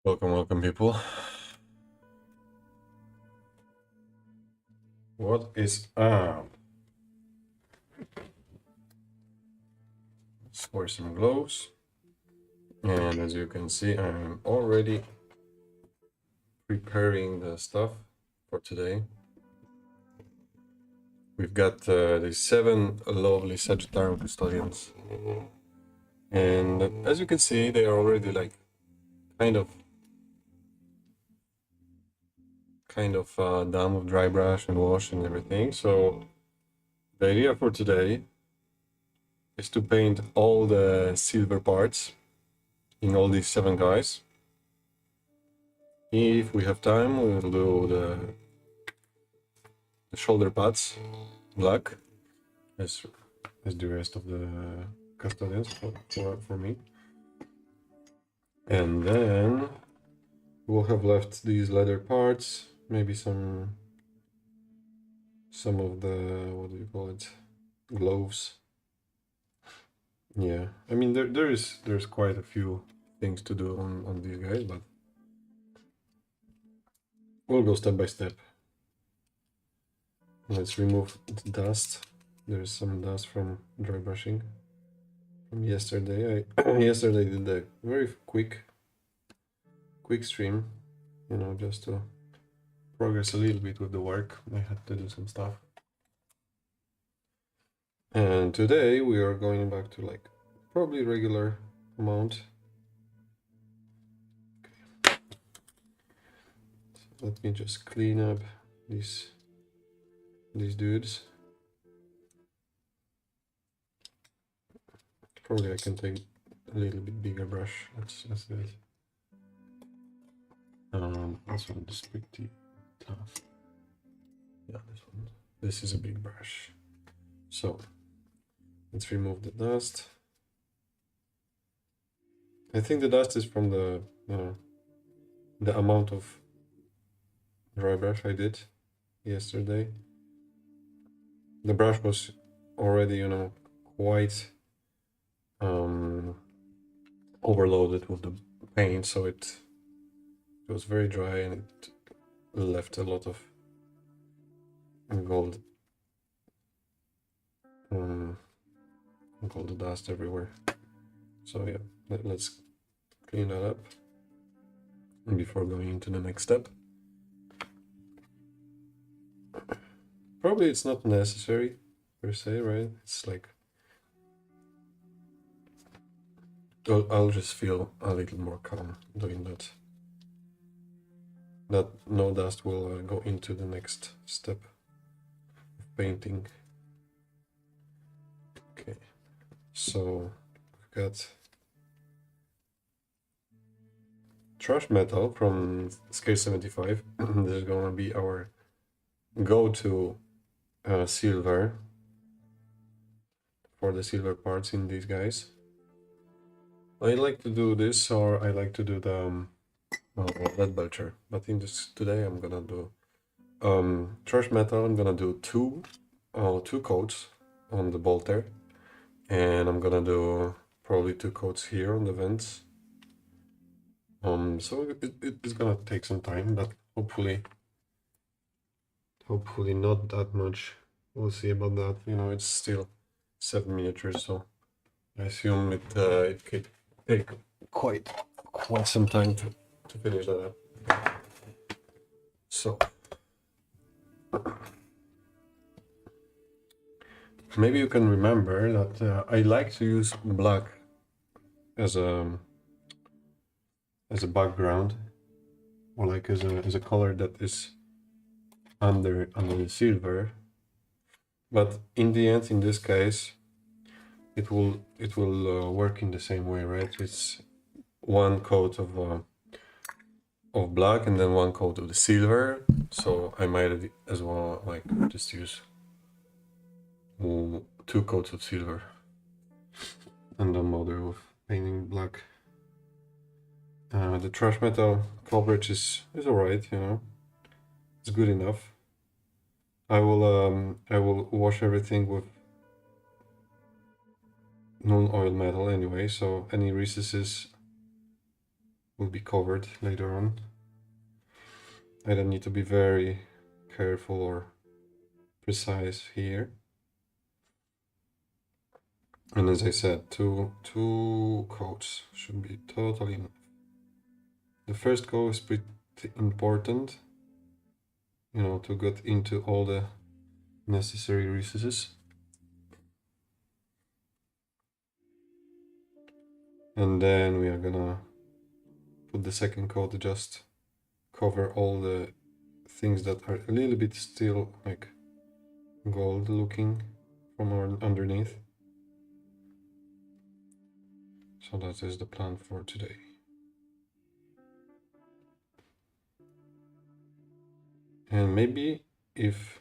Welcome, people. What is up? Let's wear some gloves. And as you can see, I'm already preparing the stuff for today. We've got the 7 lovely Sagitarum custodians. And as you can see, they are already like kind of done with dry brush and wash and everything. So the idea for today is to paint all the silver parts in all these 7 guys. If we have time, we'll do the shoulder pads black, as the rest of the custodians for me. And then we'll have left these leather parts, maybe some of the, what do you call it, gloves. Yeah, I mean there's quite a few things to do on these guys, but we'll go step by step. Let's remove the dust. There's some dust from dry brushing from yesterday. I yesterday did a very quick stream, you know, just to progress a little bit with the work. I had to do some stuff. And today we are going back to like probably regular amount. Okay. So let me just clean up these dudes. Probably I can take a little bit bigger brush. Let's do it. This one is pretty tough. Yeah, this one. This is a big brush. So let's remove the dust. I think the dust is from the, you know, the amount of dry brush I did yesterday. The brush was already, you know, quite overloaded with the paint, so it was very dry and it left a lot of gold dust everywhere. So yeah, let's clean that up before going into the next step. Probably it's not necessary per se, right? It's like I'll just feel a little more calm doing that. That no dust will go into the next step of painting. Okay, so we've got trash metal from scale 75. This is gonna be our go-to silver for the silver parts in these guys. I like to do this, or I like to do the lead belcher, but in this today I'm gonna do trash metal. I'm gonna do two coats on the bolter, and I'm gonna do probably 2 coats here on the vents. So it's gonna take some time, but hopefully not that much. We'll see about that. You know, it's still 7 miniatures, so I assume it could take quite some time to finish that up. So maybe you can remember that I like to use black as a background, or like as a color that is under the silver. But in the end, in this case, it will work in the same way, right? It's 1 coat of black and then 1 coat of the silver. So I might as well like just use 2 coats of silver and don't bother with painting black. The trash metal coverage is alright, you know, it's good enough. I will wash everything with non-oil metal anyway, so any recesses will be covered later on. I don't need to be very careful or precise here. And as I said, two coats should be totally enough. The first coat is pretty important, you know, to get into all the necessary recesses. And then we are gonna put the second coat to just cover all the things that are a little bit still like gold looking from underneath. So that is the plan for today. And maybe if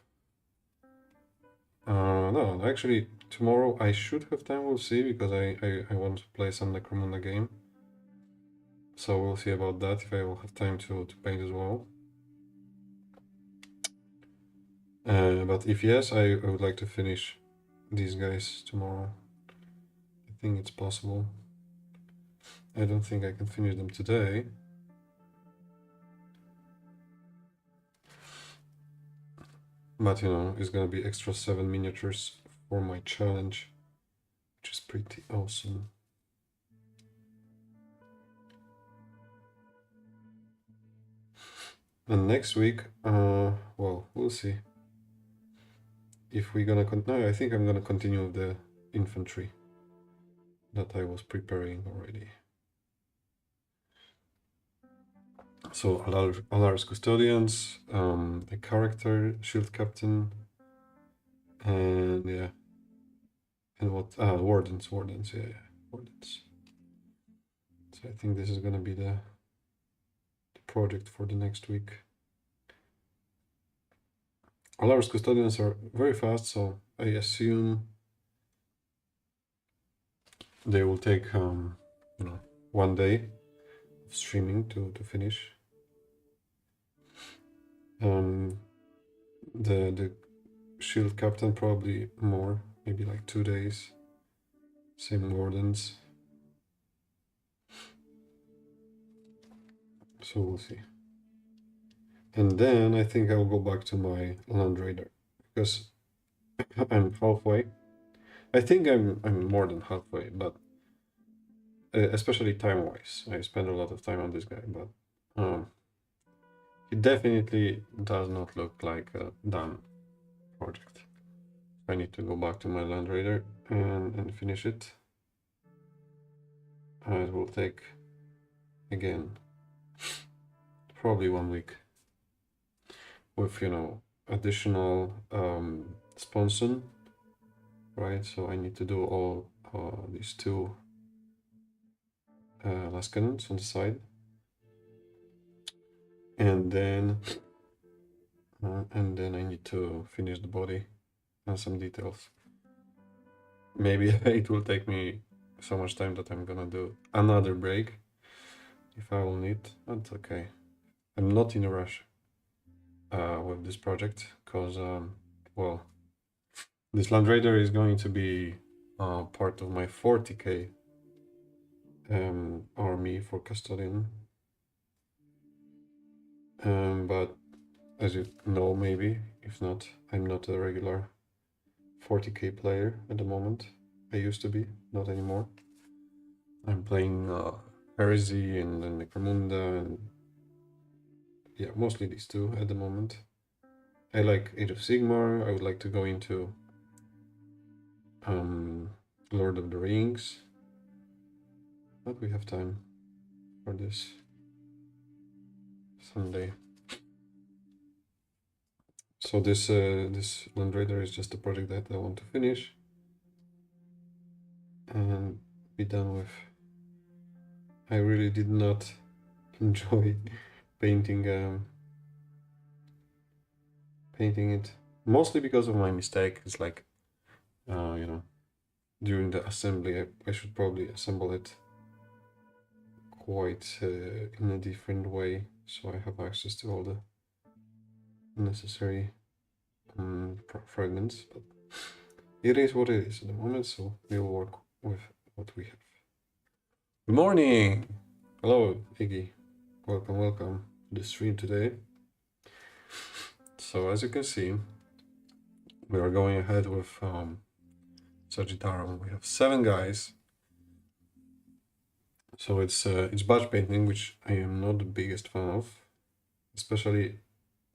no, actually tomorrow I should have time, we'll see, because I want to play some Necromunda game. So we'll see about that, if I will have time to paint as well. But if yes, I would like to finish these guys tomorrow. I think it's possible. I don't think I can finish them today. But you know, it's gonna be extra 7 miniatures for my challenge, which is pretty awesome. And next week, well, we'll see. If we're gonna no, I think I'm gonna continue with the infantry that I was preparing already. So Alar's Custodians, a character, Shield Captain, and yeah. And what? Wardens, yeah, Wardens. So I think this is gonna be the project for the next week. Alar's Custodians are very fast, so I assume they will take you know, 1 day of streaming to finish. The Shield Captain probably more, maybe like 2 days. Same Wardens. So we'll see. And then I think I'll go back to my Land Raider, because I'm halfway. I think I'm more than halfway, but especially time-wise, I spend a lot of time on this guy, but it definitely does not look like a done project. I need to go back to my Land Raider and finish it. It will take, again, probably 1 week, with, you know, additional sponson, right? So I need to do all these 2 last cannons on the side, and then I need to finish the body and some details. Maybe it will take me so much time that I'm gonna do another break if I will need. That's okay. I'm not in a rush with this project, because well, this Land Raider is going to be part of my 40k army for Custodian. But as you know, maybe, if not, I'm not a regular 40k player at the moment. I used to be, not anymore. I'm playing Heresy and Necromunda, and yeah, mostly these 2 at the moment. I like Age of Sigmar. I would like to go into Lord of the Rings, but we have time for this someday. So this Land Raider is just a project that I want to finish and be done with. I really did not enjoy painting it, mostly because of my mistake. It's like, you know, during the assembly, I should probably assemble it quite in a different way, so I have access to all the necessary fragments. But it is what it is at the moment, so we'll work with what we have. Good morning! Hello, Iggy. Welcome to the stream today. So as you can see, we are going ahead with Sagitarum. We have 7 guys. So it's batch painting, which I am not the biggest fan of, especially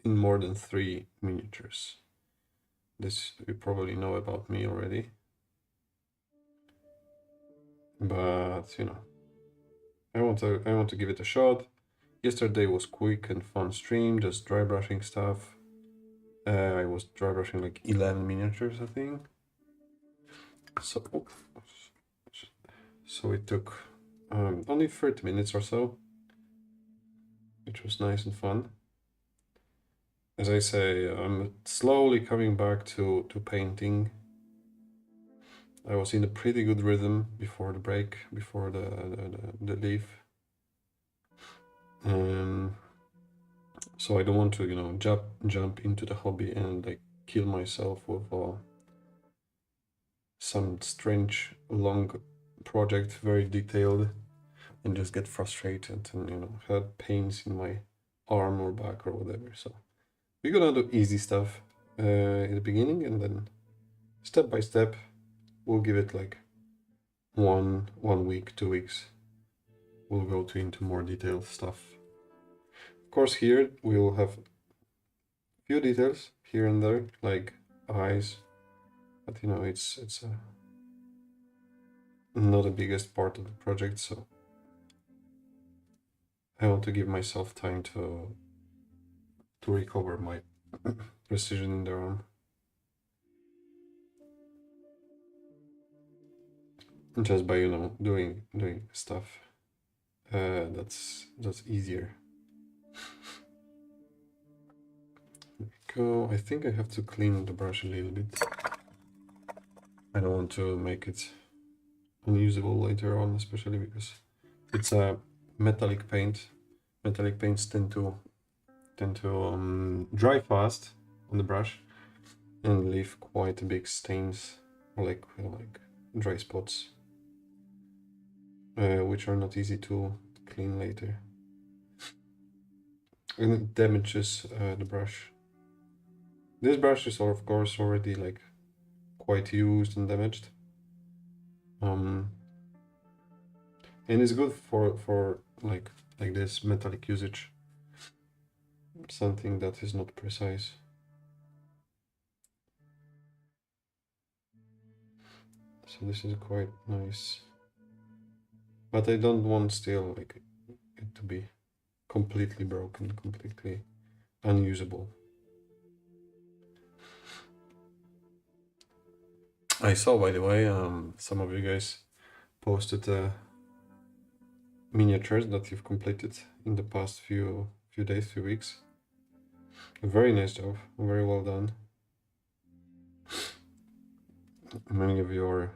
in more than 3 miniatures. This you probably know about me already. But you know, I want to give it a shot. Yesterday was quick and fun stream, just dry brushing stuff. I was dry brushing like 11 miniatures, I think. So it took only 30 minutes or so, which was nice and fun. As I say, I'm slowly coming back to painting. I was in a pretty good rhythm before the break, before the leave. So I don't want to, you know, jump into the hobby and like kill myself with some strange long project, very detailed, and just get frustrated and, you know, have pains in my arm or back or whatever. So we're gonna do easy stuff in the beginning, and then step by step we'll give it like one week, 2 weeks. We'll go into more detailed stuff. Of course, here we will have few details here and there, like eyes, but you know, it's not the biggest part of the project, so I want to give myself time to recover my precision in the arm. Just by, you know, doing stuff that's easier. Go. I think I have to clean the brush a little bit. I don't want to make it unusable later on, especially because it's a metallic paint. Metallic paints tend to dry fast on the brush and leave quite big stains, like dry spots, which are not easy to clean later, and it damages the brush. This brush is of course already like quite used and damaged, and it's good for like this metallic usage, something that is not precise. So this is quite nice, but I don't want still like it to be completely broken, completely unusable. I saw, by the way, some of you guys posted miniatures that you've completed in the past few days, few weeks. A very nice job, very well done. Many of you are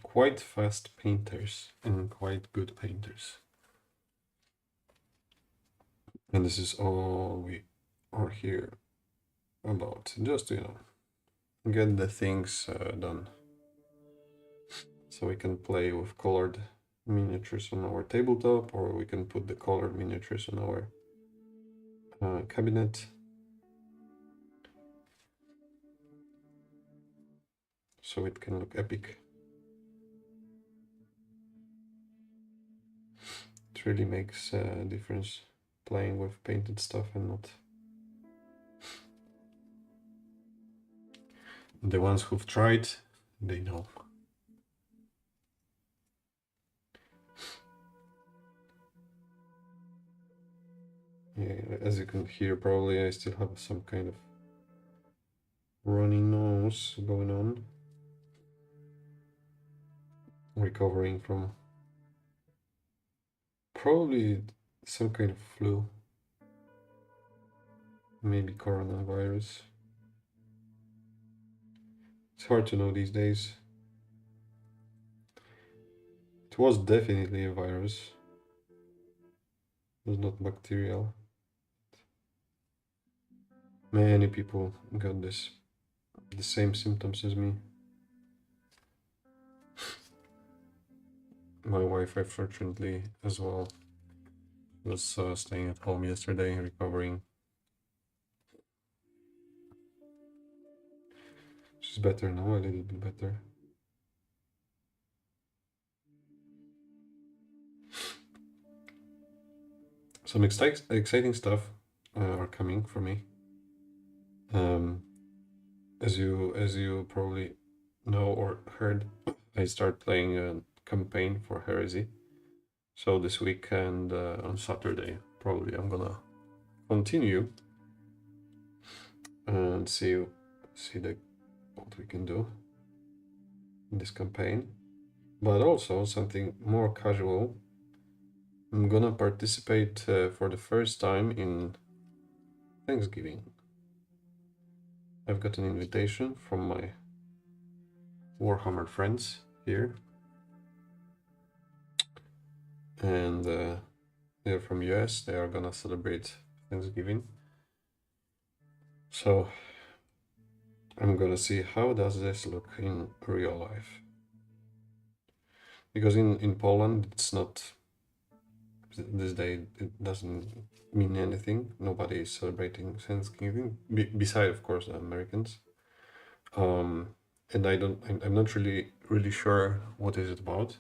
quite fast painters and quite good painters. And this is all we are here about, just to, you know, get the things done. So we can play with colored miniatures on our tabletop, or we can put the colored miniatures on our cabinet. So it can look epic. It really makes a difference playing with painted stuff and not. The ones who've tried, they know. Yeah, as you can hear, probably I still have some kind of runny nose going on. Recovering from probably some kind of flu. Maybe coronavirus. It's hard to know these days. It was definitely a virus. It was not bacterial. Many people got the same symptoms as me. My wife, unfortunately, as well, was staying at home yesterday, recovering. She's better now, a little bit better. Some exciting stuff are coming for me. As you probably know or heard, I start playing a campaign for Heresy. So this weekend on Saturday, probably I'm gonna continue and see what we can do in this campaign. But also something more casual. I'm gonna participate for the first time in Thanksgiving. I've got an invitation from my Warhammer friends here, and they're from US. They are gonna celebrate Thanksgiving, so I'm gonna see how does this look in real life, because in Poland it's not, this day it doesn't mean anything. Nobody is celebrating Thanksgiving beside, of course, the Americans. And I'm not really sure what is it about,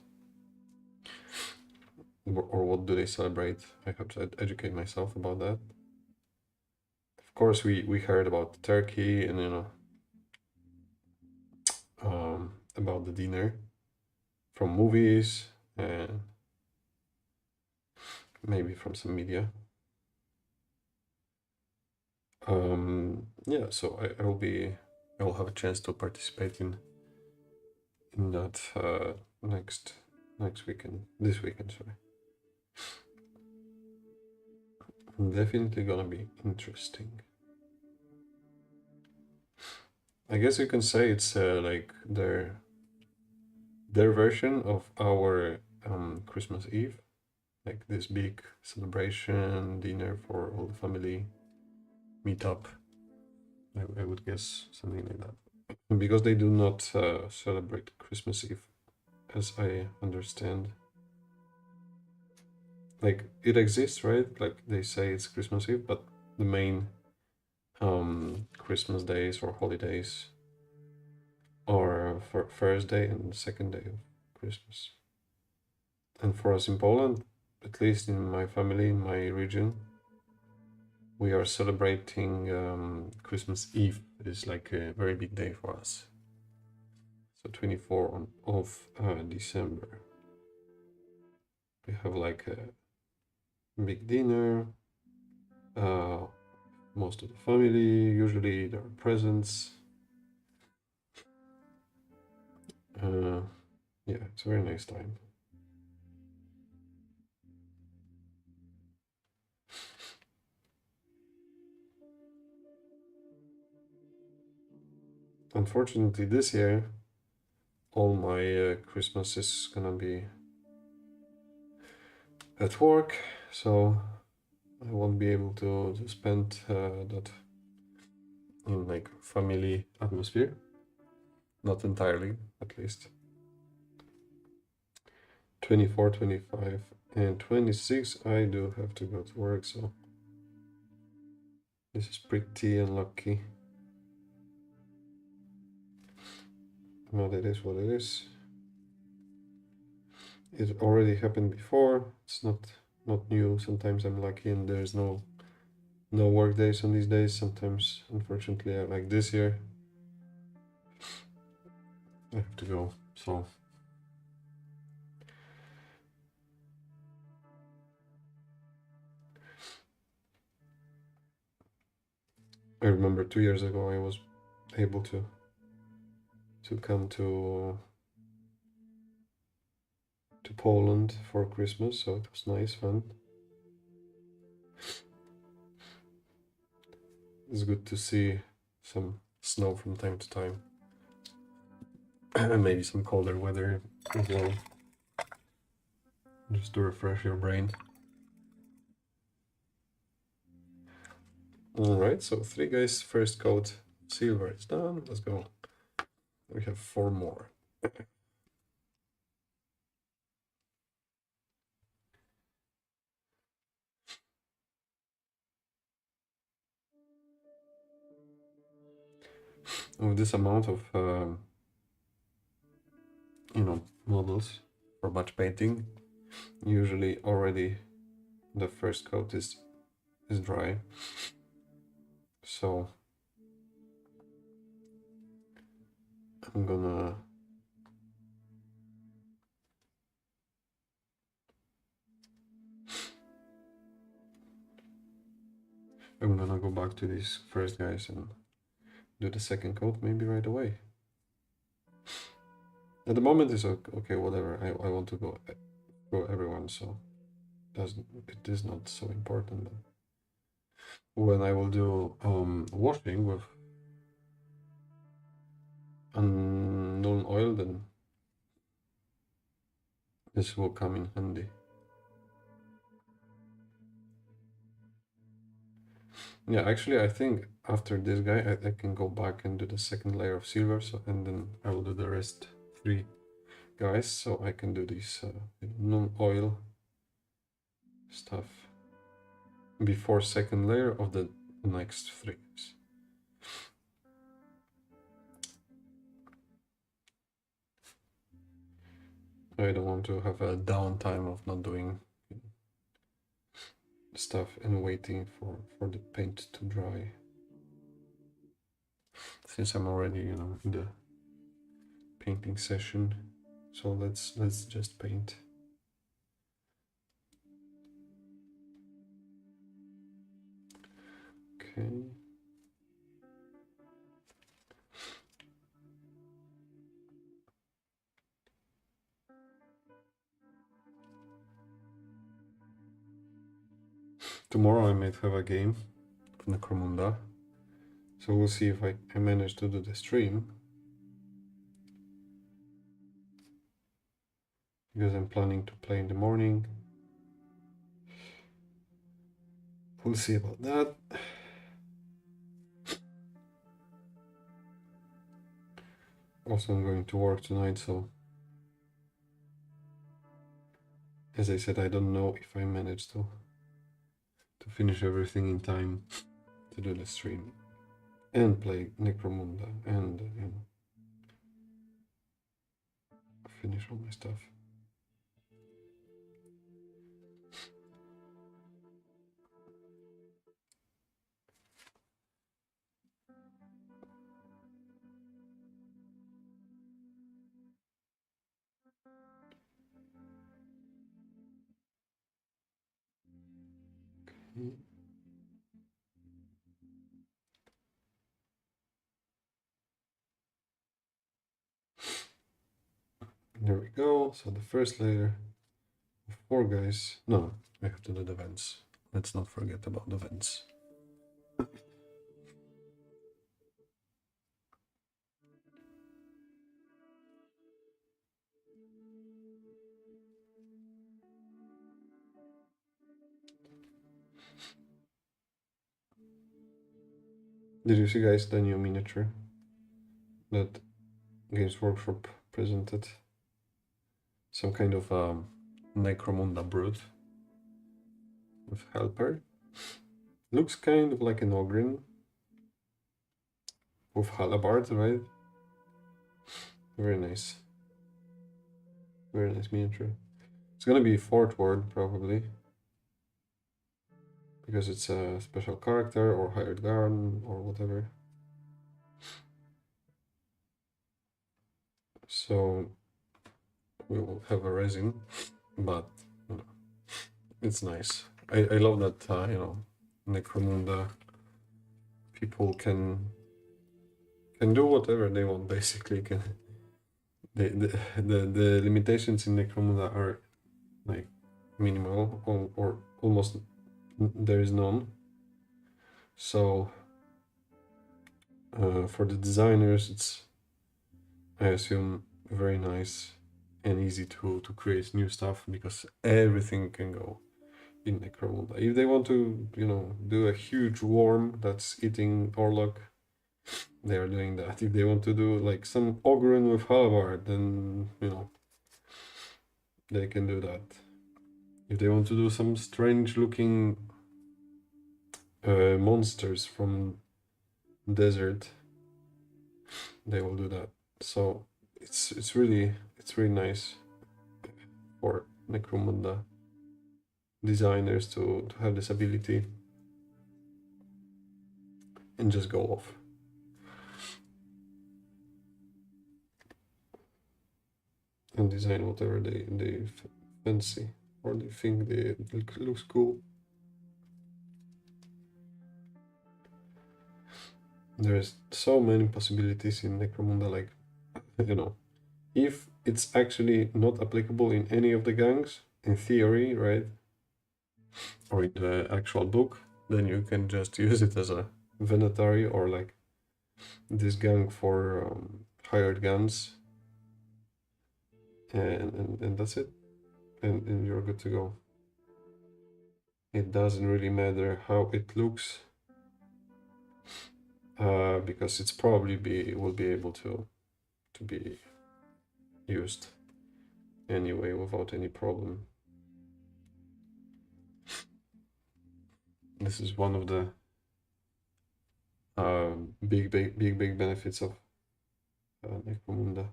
or what do they celebrate. I have to educate myself about that. Of course, we heard about turkey and about the dinner from movies and maybe from some media. Yeah, so I will have a chance to participate in that next weekend, this weekend, sorry. Definitely gonna be interesting. I guess you can say it's like their version of our Christmas Eve, like this big celebration dinner for all the family, meet up. I would guess something like that, because they do not celebrate Christmas Eve, as I understand. Like it exists, right? Like they say it's Christmas Eve, but the main Christmas days or holidays are for first day and second day of Christmas. And for us in Poland, at least in my family, in my region, we are celebrating Christmas Eve. It is like a very big day for us. So 24 of December. We have like a big dinner. Most of the family, usually there are presents. Yeah, it's a very nice time. Unfortunately, this year, all my Christmas is gonna be at work, so I won't be able to spend that in like family atmosphere. Not entirely, at least. 24, 25, and 26, I do have to go to work, so this is pretty unlucky. But it is what it is. It already happened before. It's not new. Sometimes I'm lucky and there's no work days on these days. Sometimes, unfortunately, like this year, I have to go. So I remember 2 years ago I was able to come to Poland for Christmas, so it was nice, fun. It's good to see some snow from time to time. And maybe some colder weather as well. Just to refresh your brain. Alright, so 3 guys, first coat, silver is done. Let's go. We have 4 more. with this amount of you know, models for batch painting, usually already the first coat is dry. So I'm gonna go back to these first guys and do the second coat maybe right away. At the moment it's okay, whatever. I want to go everyone, so it is not so important. But when I will do washing with unknown oil, then this will come in handy. Yeah, actually, I think after this guy, I can go back and do the second layer of silver, so and then I will do the rest 3 guys, so I can do this non-oil stuff before second layer of the next 3 guys. I don't want to have a downtime of not doing stuff and waiting for the paint to dry. Since I'm already, you know, in the painting session, so let's just paint. Okay. Tomorrow I might have a game of Necromunda, so we'll see if I manage to do the stream, because I'm planning to play in the morning. We'll see about that. Also, I'm going to work tonight, so as I said, I don't know if I managed to finish everything in time to do the stream and play Necromunda and you know, finish all my stuff. Okay. There we go. So the first layer of 4 guys. No, I have to do the vents. Let's not forget about the vents. Did you see, guys, the new miniature that Games Workshop presented? Some kind of Necromunda brute with helper. Looks kind of like an Ogrin with halberd, right? Very nice. Very nice miniature. It's gonna be 4th word probably, because it's a special character or hired guard or whatever. So we will have a resin, but you know, it's nice. I love that you know, Necromunda people can do whatever they want basically. Can the limitations in Necromunda are like minimal or almost there is none. So for the designers, it's, I assume, very nice and easy to create new stuff, because everything can go in Necromunda. If they want to, you know, do a huge worm that's eating Orlok, they are doing that. If they want to do like some Ogren with halberd, then you know, they can do that. If they want to do some strange looking monsters from desert, they will do that. So it's really nice for Necromunda designers to have this ability and just go off. And design whatever they fancy or they think they looks cool. There's so many possibilities in Necromunda, like, you know, if it's actually not applicable in any of the gangs, in theory, right, or in the actual book, then you can just use it as a Venetari or like this gang for hired guns, and that's it, and you're good to go. It doesn't really matter how it looks, because it's probably will be able to be used anyway without any problem. This is one of the big benefits of Necromunda.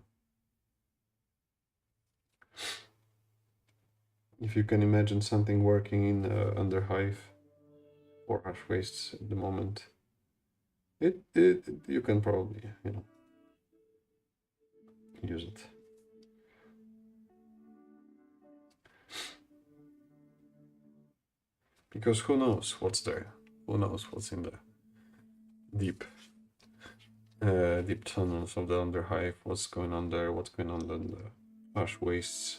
If you can imagine something working in Underhive or Ash Wastes at the moment, you can probably, you know, use it. Because who knows what's there? Who knows what's in the deep tunnels of the Underhive? What's going on there? What's going on in the Ash Wastes?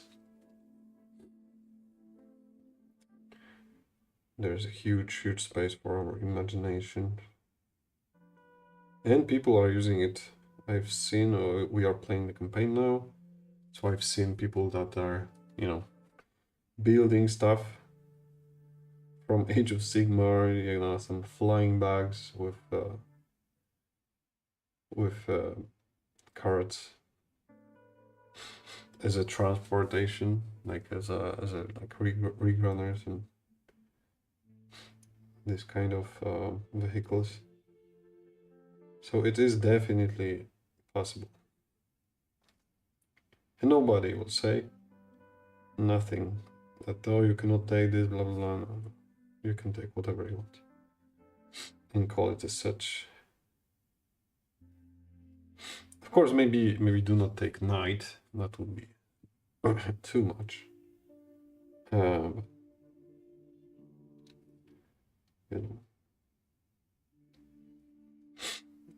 There's a huge space for our imagination. And people are using it. I've seen, we are playing the campaign now, so I've seen people that are, you know, building stuff from Age of Sigmar, you know, some flying bags with carrots as a transportation, like as a like rig runners and this kind of vehicles. So it is definitely possible. And nobody will say nothing that, oh, you cannot take this, blah, blah, blah. No. You can take whatever you want and call it as such. Of course, maybe do not take knight. That would be too much. You know,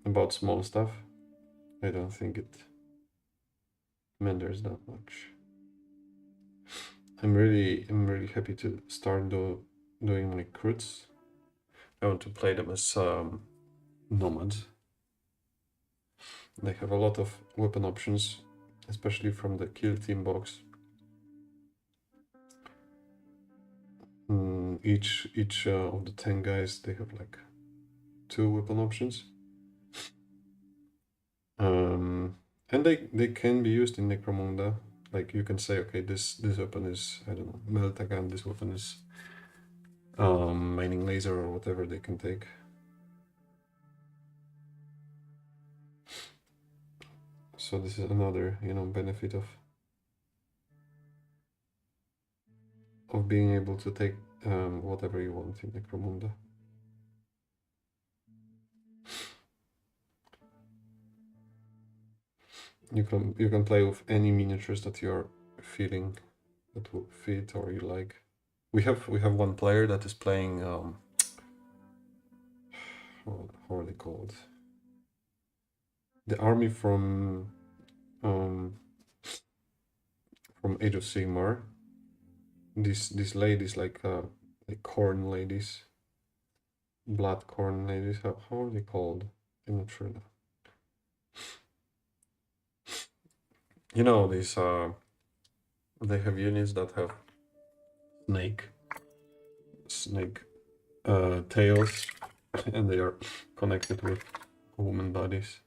about small stuff, I don't think it matters that much. I'm really happy to start doing my crits. I want to play them as nomads. They have a lot of weapon options, especially from the kill team box. Each of the 10 guys, they have like 2 weapon options. And they can be used in Necromunda. Like you can say, okay, this weapon is, I don't know, Meltagan, this weapon is mining laser or whatever they can take. So this is another, you know, benefit of being able to take whatever you want in Necromunda. You can play with any miniatures that you're feeling that will fit or you like. We have one player that is playing how are they called? The army from Age of Sigmar. These ladies, like corn ladies, blood corn ladies. How are they called? I'm not sure now. You know, these they have units that have snake tails, and they are connected with human bodies.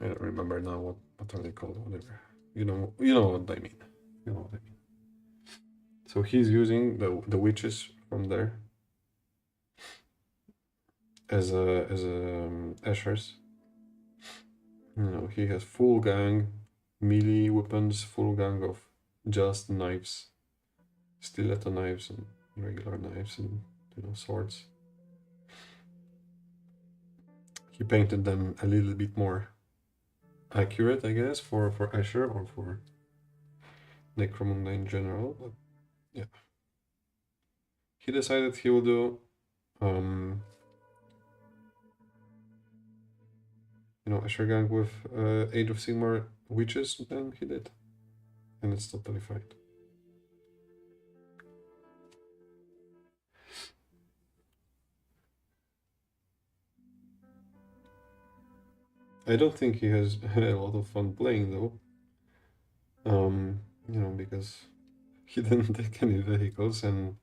I don't remember now what are they called, whatever. You know what I mean. You know what I mean. So he's using the witches from there. as Asher's. You know, he has full gang, melee weapons, full gang of just knives, stiletto knives and regular knives and swords. He painted them a little bit more accurate, I guess, for Asher or for Necromunda in general, but yeah. He decided he will do Asher gang with Age of Sigmar witches, then he did. And it's totally fine. I don't think he has a lot of fun playing though. Because he didn't take any vehicles and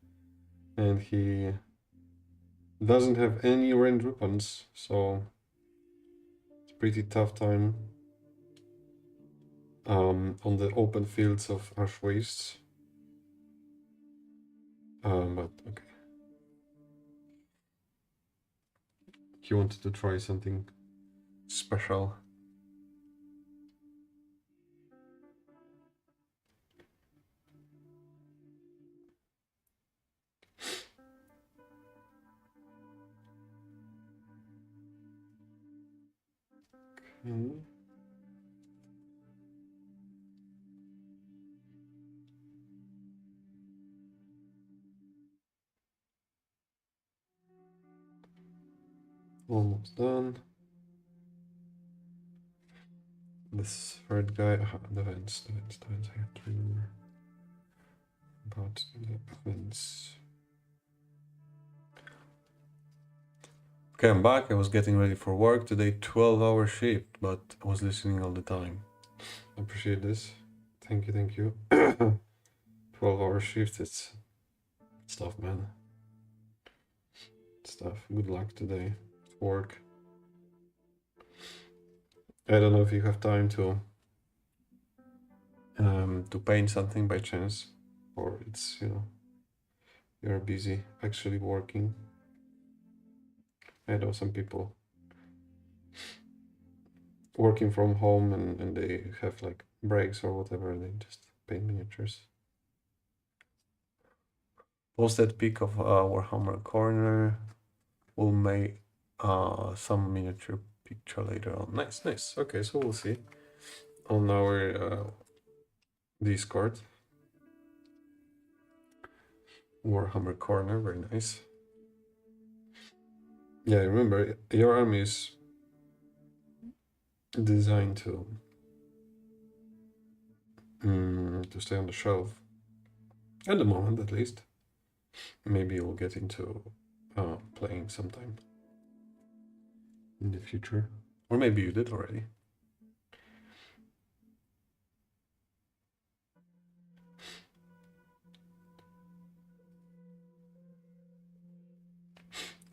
he doesn't have any ranged weapons, so it's a pretty tough time on the open fields of Ash Wastes. But okay. He wanted to try something special. Okay. Almost done. This third guy, the vents, I have to remember about the vents. Okay, I'm back. I was getting ready for work today, 12-hour shift, but I was listening all the time. I appreciate this. Thank you. 12-hour shift, it's tough, man. It's tough. Good luck today at work. I don't know if you have time to paint something by chance, or it's you're busy actually working. I know some people working from home and they have like breaks or whatever, and they just paint miniatures. Post that pic of Warhammer Corner. We'll make some miniature picture later on. Nice. Okay, so we'll see on our Discord. Warhammer Corner, very nice. Yeah, remember, your army is designed to stay on the shelf. At the moment, at least. Maybe we'll get into playing sometime in the future. Or maybe you did already.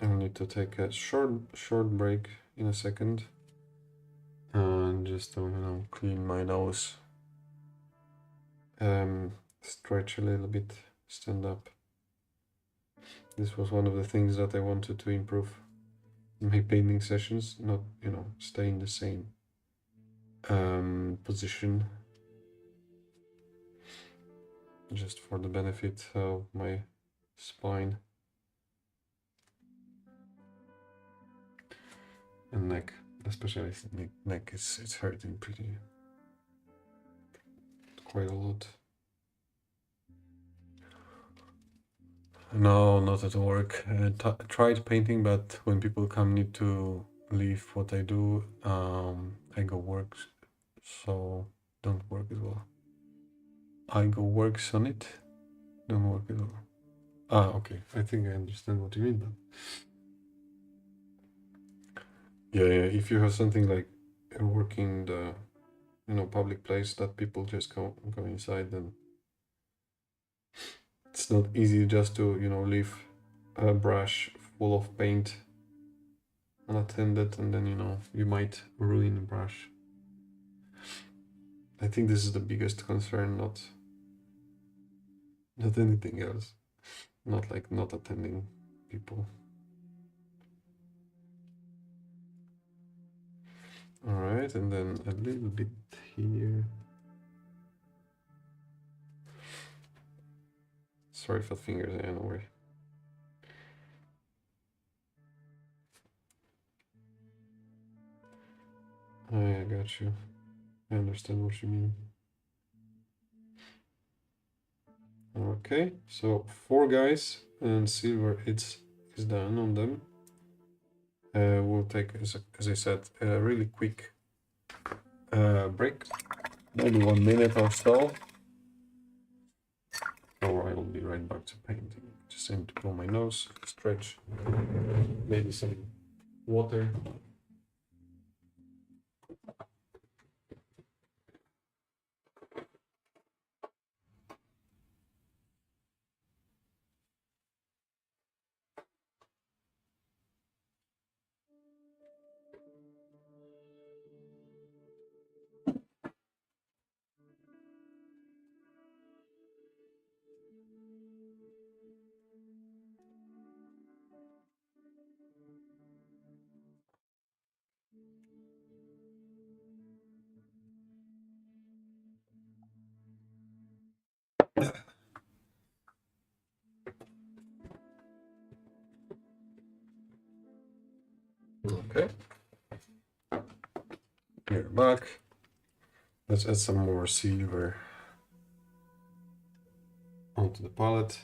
I'll need to take a short break in a second. And just clean my nose. Stretch a little bit, stand up. This was one of the things that I wanted to improve in my painting sessions, not, stay in the same position, just for the benefit of my spine and neck, especially neck it's hurting quite a lot. No, not at work. Tried painting, but when people come need to leave what I do, I go work, so don't work as well. I go works on it, don't work as well. Okay, I think I understand what you mean, but yeah, if you have something like working the public place that people just go inside, then it's not easy just to leave a brush full of paint unattended, and then you might ruin a brush. I think this is the biggest concern, not anything else. Not attending people. right, and then a little bit here. Sorry for fingers, I know where. I got you. I understand what you mean. Okay, so 4 guys and silver is done on them. We'll take, as I said, a really quick break, maybe 1 minute or so. Or I will be right back to painting. Just need to blow my nose, stretch, maybe some water. Okay. Here, back. Let's add some more silver onto the palette.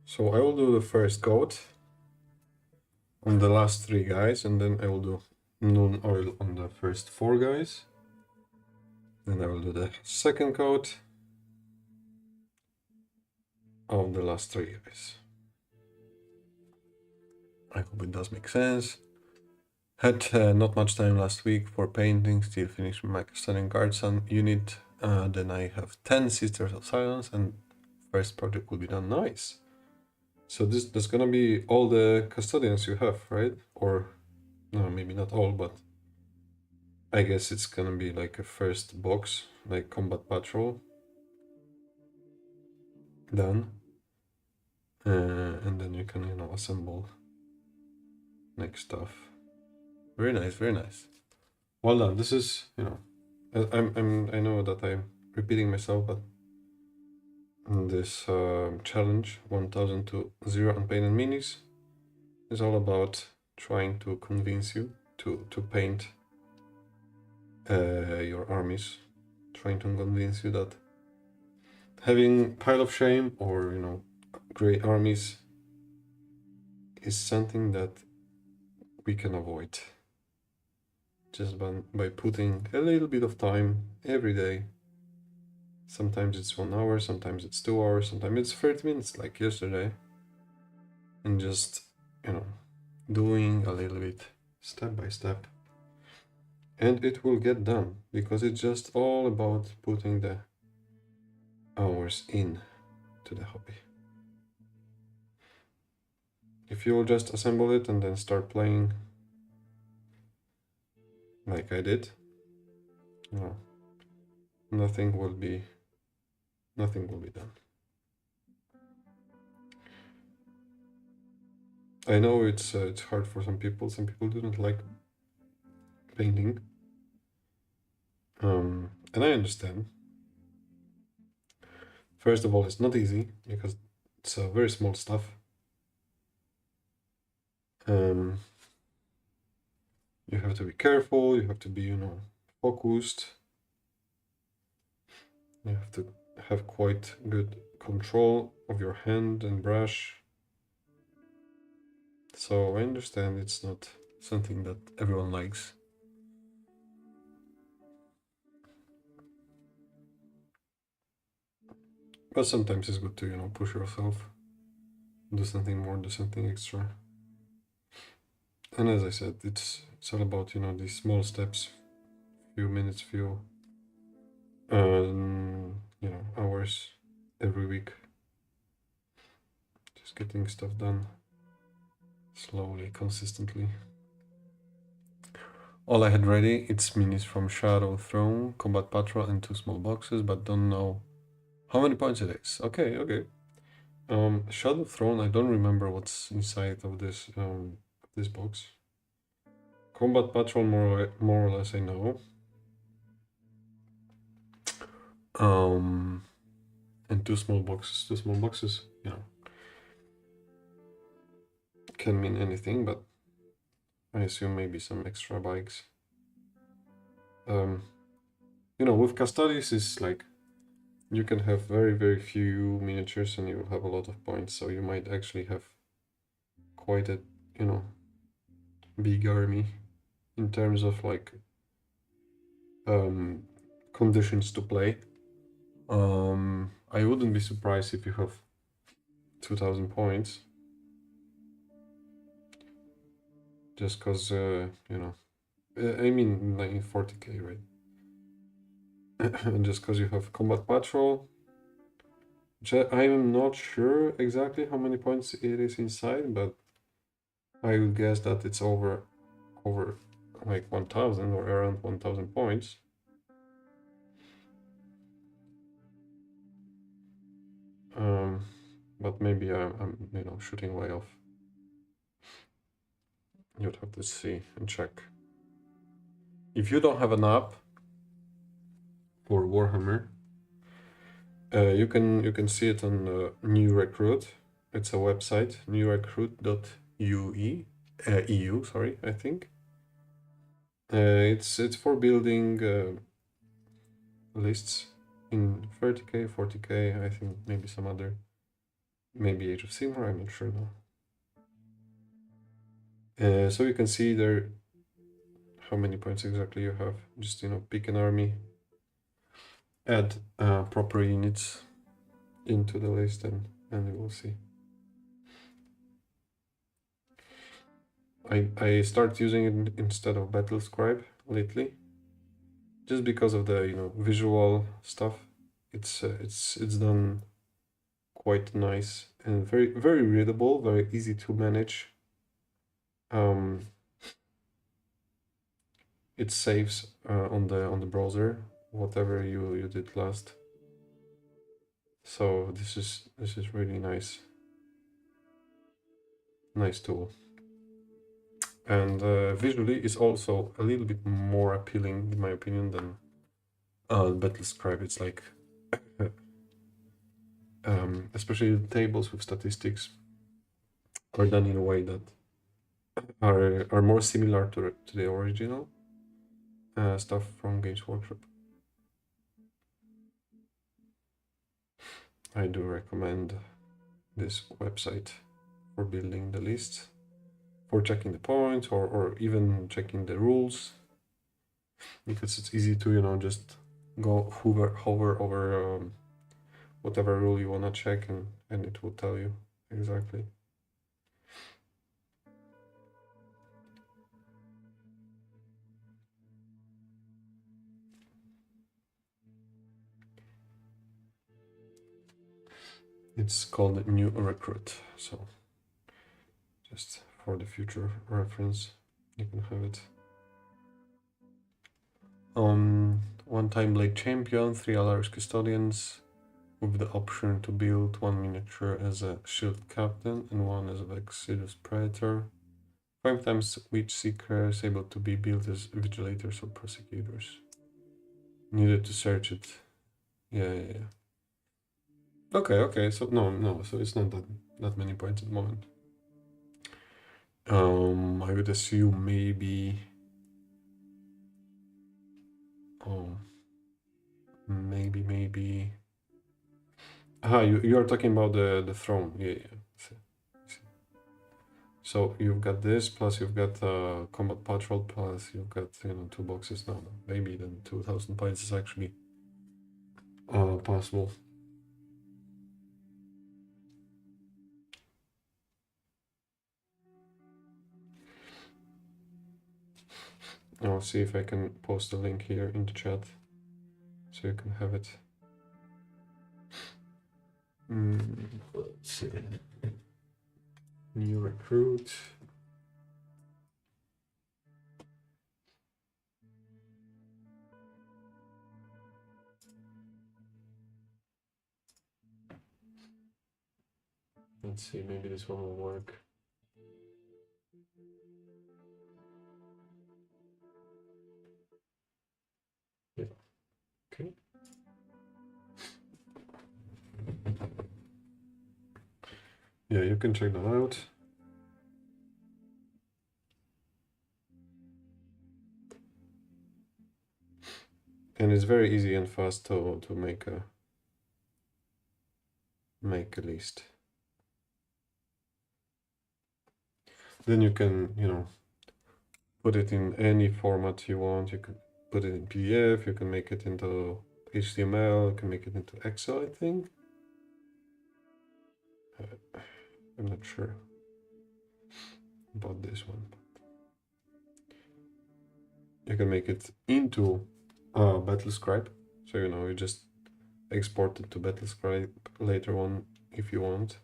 So I will do the first coat on the last 3 guys, and then I will do Noon oil on the first 4 guys. Then I will do the second coat on the last 3 guys. I hope it does make sense. Had not much time last week for painting, still finishing my Sagitarum Guard unit. Then I have 10 Sisters of Silence, and first project will be done. Nice. So that's gonna be all the custodians you have, right? Or no, maybe not all, but I guess it's gonna be like a first box, like Combat Patrol. Done. And then you can, you know, assemble next stuff. Very nice, very nice. Well done. This is, you know, I know that I'm repeating myself, but this challenge 1000 to 0 unpainted minis is all about trying to convince you to paint your armies, trying to convince you that having pile of shame or, you know, gray armies is something that we can avoid just by putting a little bit of time every day. Sometimes it's 1 hour, sometimes it's 2 hours, sometimes it's 30 minutes like yesterday, and just, you know, doing a little bit step by step, and it will get done, because it's just all about putting the hours in to the hobby. If you'll just assemble it and then start playing like I did, no, nothing will be done. I know it's hard for some people. Some people do not like painting, and I understand. First of all, it's not easy because it's very small stuff. You have to be careful. You have to be, you know, focused. You have to have quite good control of your hand and brush. So I understand it's not something that everyone likes. But sometimes it's good to, you know, push yourself, do something more, do something extra. And as I said, it's all about, you know, these small steps, few minutes, few you know, hours every week. Just getting stuff done slowly, consistently. All I had ready, it's minis from Shadow Throne, Combat Patrol, and 2 small boxes, but don't know how many points it is. Okay, okay. Shadow Throne, I don't remember what's inside of this box. Combat Patrol, more or less I know. And two small boxes. Two small boxes, you know, can mean anything, but I assume maybe some extra bikes. You know, with Custodes is like you can have very few miniatures and you will have a lot of points, so you might actually have quite a, you know, big army in terms of like conditions to play. I wouldn't be surprised if you have 2000 points, just because you know, I mean like 40k, right? And just because you have combat patrol, I'm not sure exactly how many points it is inside, but I would guess that it's over like 1000 or around 1000 points. But maybe I'm you know, shooting way off. You'd have to see and check. If you don't have an app for Warhammer, you can see it on New Recruit. It's a website, newrecruit.ue, EU, sorry, I think. It's for building lists in 30k, 40k, I think maybe some other, maybe Age of Sigmar, I'm not sure now. So you can see there how many points exactly you have. Just, you know, pick an army, add proper units into the list, and you will see. I start using it instead of Battle Scribe lately, just because of the, you know, visual stuff. It's done quite nice and very readable, very easy to manage. It saves on the browser whatever you did last. So this is really nice tool. And visually is also a little bit more appealing, in my opinion, than Battle Scribe. It's like, especially the tables with statistics are done in a way that are more similar to the original stuff from Games Workshop. I do recommend this website for building the lists, for checking the points, or even checking the rules, because it's easy to, you know, just go hover over whatever rule you want to check, and it will tell you exactly. It's called New Recruit, so just for the future reference, you can have it. One-time Blade Champion, 3 Alaris Custodians, with the option to build 1 miniature as a Shield Captain and 1 as a Vexillus Praetor. 5 times Witch Seekers, able to be built as Vigilators or Prosecutors. Needed to search it. Yeah. Okay, so no, so it's not that many points at the moment. I would assume maybe... maybe... you are talking about the throne. Yeah. So you've got this, plus you've got Combat Patrol, plus you've got, you know, 2 boxes now. Maybe then 2000 points is actually possible. I'll see if I can post a link here in the chat, so you can have it. Let's see. New Recruit. Let's see, maybe this one will work. Yeah, okay. Yeah, you can check that out. And it's very easy and fast to make a list. Then you can, you know, put it in any format you want. You can put it in PDF, you can make it into HTML, you can make it into Excel, I think. I'm not sure about this one. You can make it into BattleScribe. So, you know, you just export it to BattleScribe later on if you want.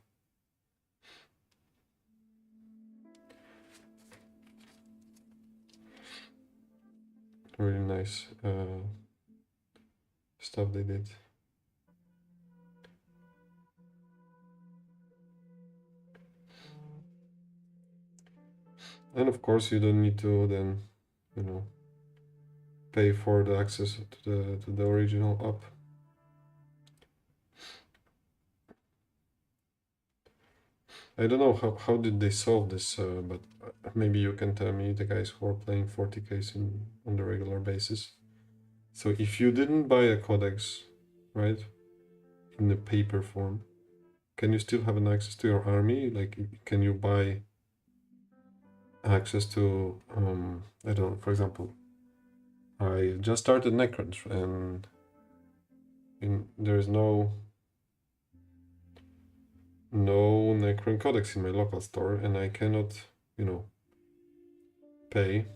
Really nice stuff they did. And of course, you don't need to then, you know, pay for the access to the original app. I don't know how did they solve this, but maybe you can tell me, the guys who are playing 40Ks on the regular basis. So if you didn't buy a codex, right, in the paper form, can you still have an access to your army? Like, can you buy access to, I don't know, for example, I just started Necrons and there is no Necron codex in my local store, and I cannot, you know, pay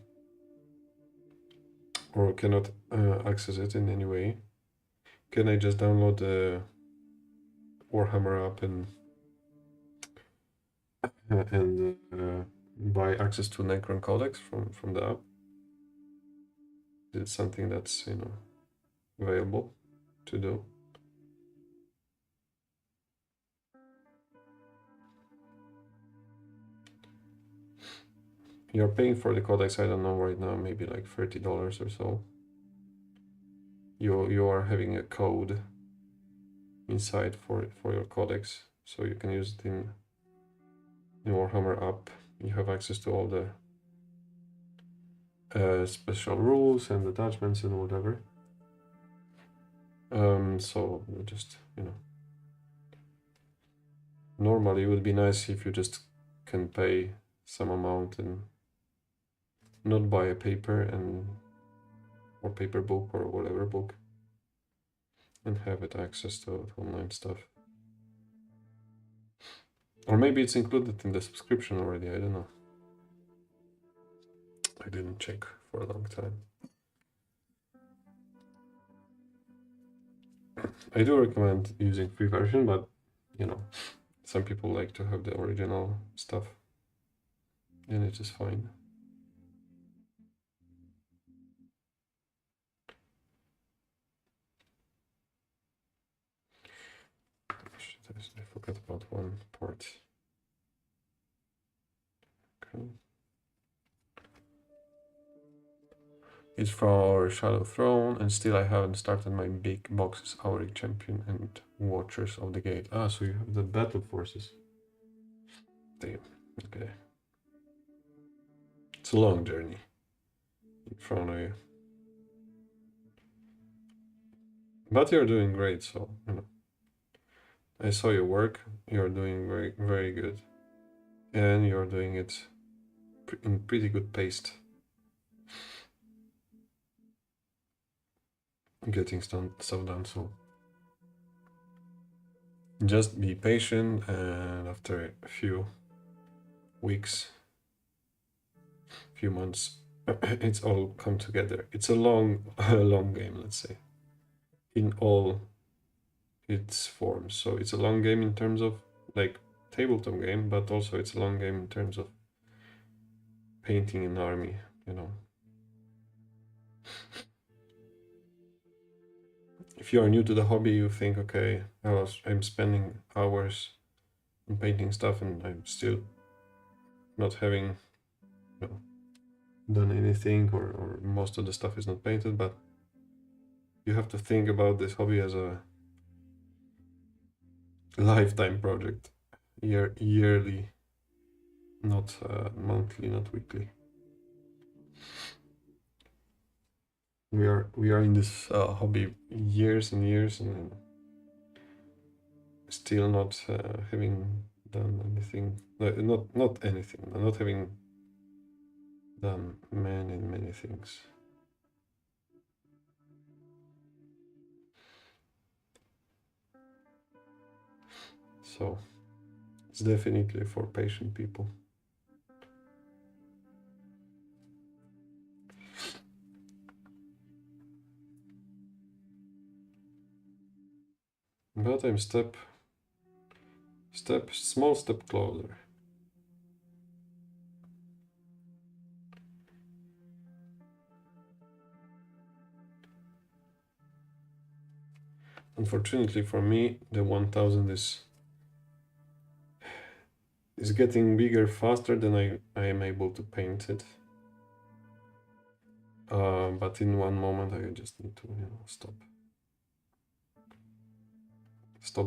or cannot access it in any way. Can I just download the Warhammer app and buy access to Necron codex from the app? Is it something that's, you know, available to do? You're paying for the codex, I don't know right now, maybe like $30 or so. You are having a code inside for your codex, so you can use it in Warhammer app. You have access to all the special rules and attachments and whatever. So just, you know, normally it would be nice if you just can pay some amount and not buy a paper or paper book or whatever book, and have it access to online stuff. Or maybe it's included in the subscription already, I don't know. I didn't check for a long time. I do recommend using free version, but you know, some people like to have the original stuff, and it is fine. Shit, I forgot about one part. Okay. It's for Shadow Throne, and still I haven't started my big boxes, Auric Champion and Watchers of the Gate. Ah, so you have the battle forces. Damn, okay. It's a long journey in front of you. But you're doing great, so, you know. I saw your work, you're doing very, very good. And you're doing it in pretty good pace. Getting stuff done, so just be patient, and after a few weeks, few months, it's all come together. It's a long game, let's say, in all its forms. So it's a long game in terms of like tabletop game, but also it's a long game in terms of painting an army, you know. If you are new to the hobby, you think, okay, I'm spending hours I'm painting stuff and I'm still not having, you know, done anything, or most of the stuff is not painted, but you have to think about this hobby as a lifetime project, yearly, not monthly, not weekly. We are in this hobby years and years, and still not having done anything. Not anything. Not having done many things. So it's definitely for patient people. But I'm small step closer. Unfortunately for me, the 1000 is getting bigger faster than I am able to paint it. But in one moment I just need to, you know, stop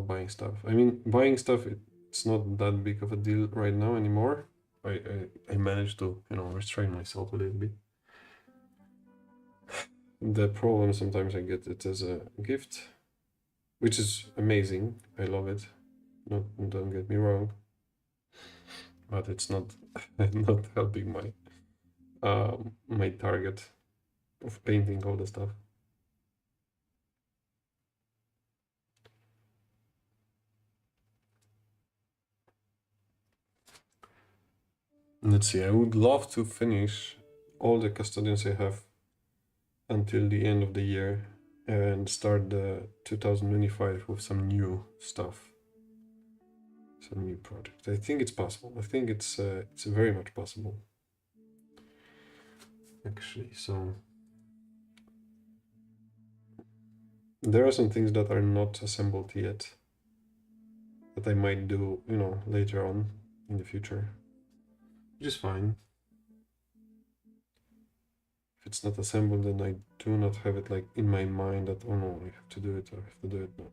buying stuff. I mean, buying stuff, it's not that big of a deal right now anymore. I managed to, you know, restrain myself a little bit. The problem sometimes I get it as a gift, which is amazing. I love it. Don't get me wrong, but it's not not helping my target of painting all the stuff. Let's see. I would love to finish all the custodians I have until the end of the year and start the 2025 with some new stuff, some new project. I think it's possible. I think it's very much possible, actually. So there are some things that are not assembled yet that I might do, you know, later on in the future, which is fine. If it's not assembled, then I do not have it like in my mind that, oh no, I have to do it, or I have to do it. No,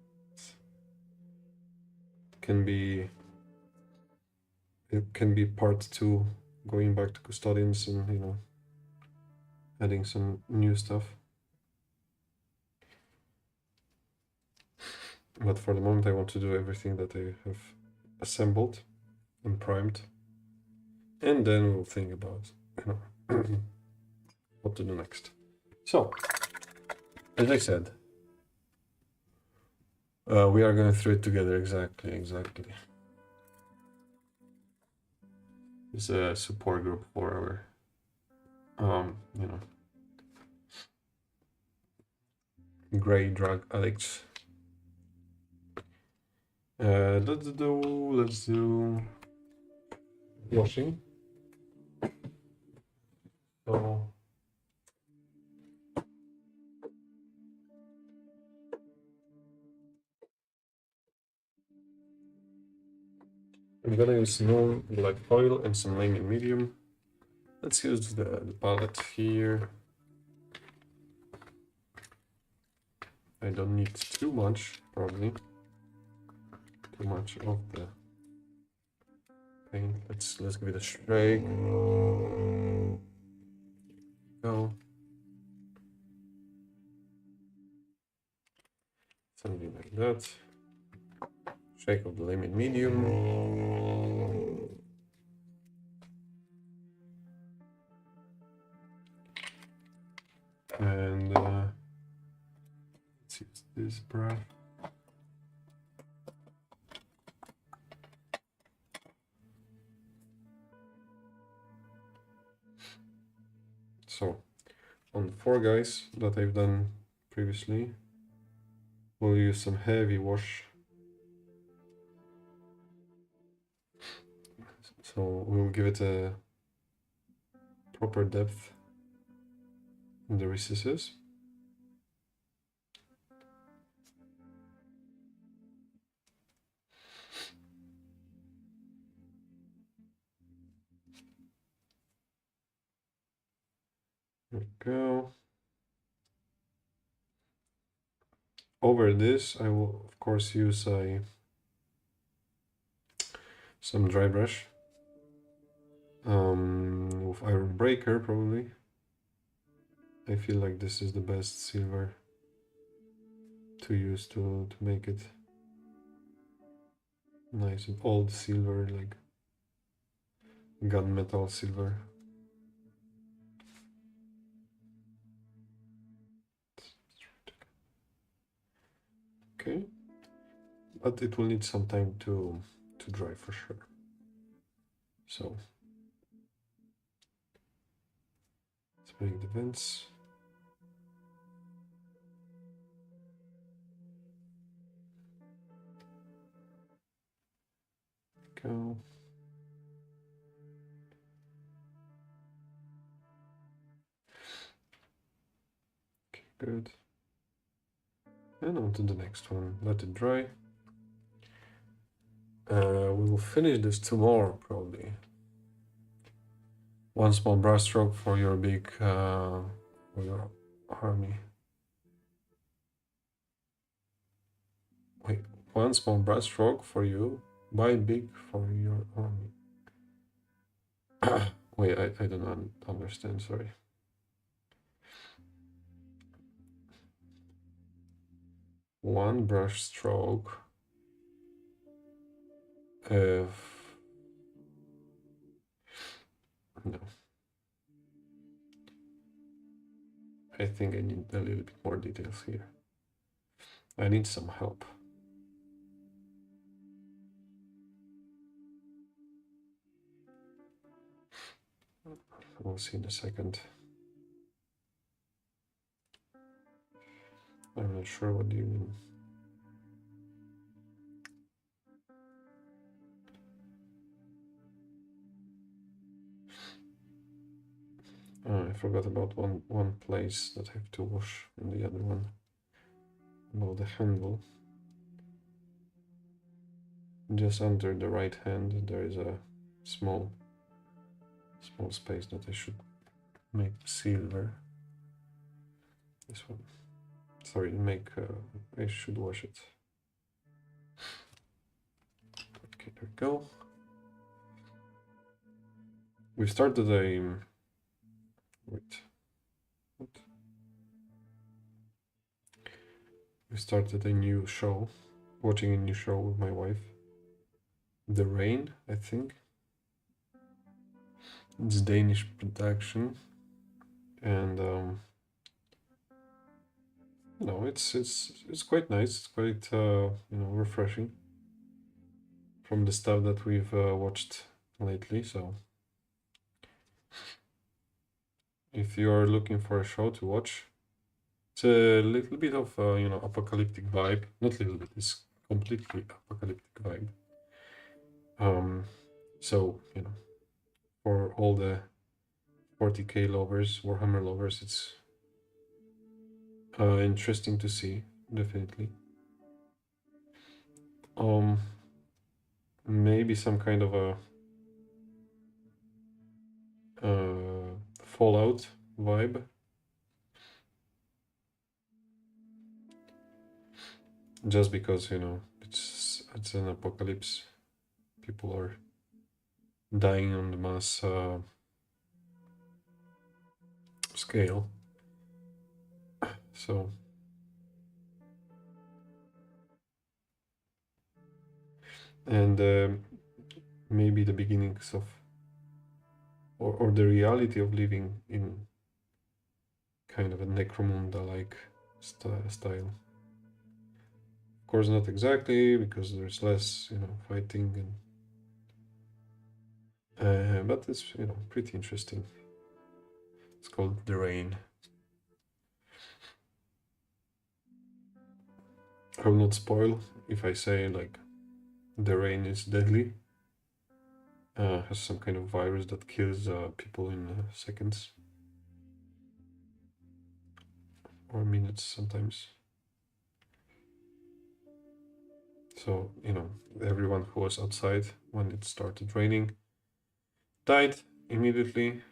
it can be part 2, going back to custodians and, you know, adding some new stuff. But for the moment, I want to do everything that I have assembled and primed, and then we'll think about, you know, what to do next. So, as I said, we are going through it together. Exactly. It's a support group for our, you know, gray drug addicts. Let's do washing. So I'm gonna use some black oil and some lemon medium. Let's use the palette here. I don't need too much, probably. Too much of the paint. Let's give it a shake. Go. Something like that. Shake of the lemon medium. And let's use this brush. So, on the 4 guys that I've done previously, we'll use some heavy wash. So we'll give it a proper depth in the recesses. There we go. Over this, I will of course use some dry brush with iron breaker probably. I feel like this is the best silver to use to make it nice and old silver, like gunmetal silver. Okay, but it will need some time to dry for sure. So let's make the vents. Go. Okay, good. And on to the next one. Let it dry. We will finish this tomorrow probably. One small brush stroke for your big for your army. Wait, one small brush stroke for you, by big for your army. Wait, I don't understand, sorry. One brush stroke. No. I think I need a little bit more details here. I need some help. We'll see in a second. I'm not sure what you mean. Oh, I forgot about one place that I have to wash, and the other one about the handle. Just under the right hand, there is a small space that I should make silver. This one. Sorry, I should wash it. Okay, there we go. We started a wait. What? We started a new show, watching a new show with my wife. The Rain, I think. It's Danish production, and no, it's quite nice. It's quite refreshing from the stuff that we've watched lately. So if you are looking for a show to watch, it's a little bit of apocalyptic vibe. Not little bit, it's completely apocalyptic vibe. So for all the 40k lovers, Warhammer lovers, it's interesting to see, definitely. Maybe some kind of a Fallout vibe. Just because it's an apocalypse, people are dying on the mass scale. So and maybe the beginnings of or the reality of living in kind of a Necromunda-like style. Of course, not exactly, because there's less, fighting, and but it's pretty interesting. It's called The Rain. I will not spoil if I say like The Rain is deadly. Has some kind of virus that kills people in seconds or minutes sometimes. So, everyone who was outside when it started raining died immediately.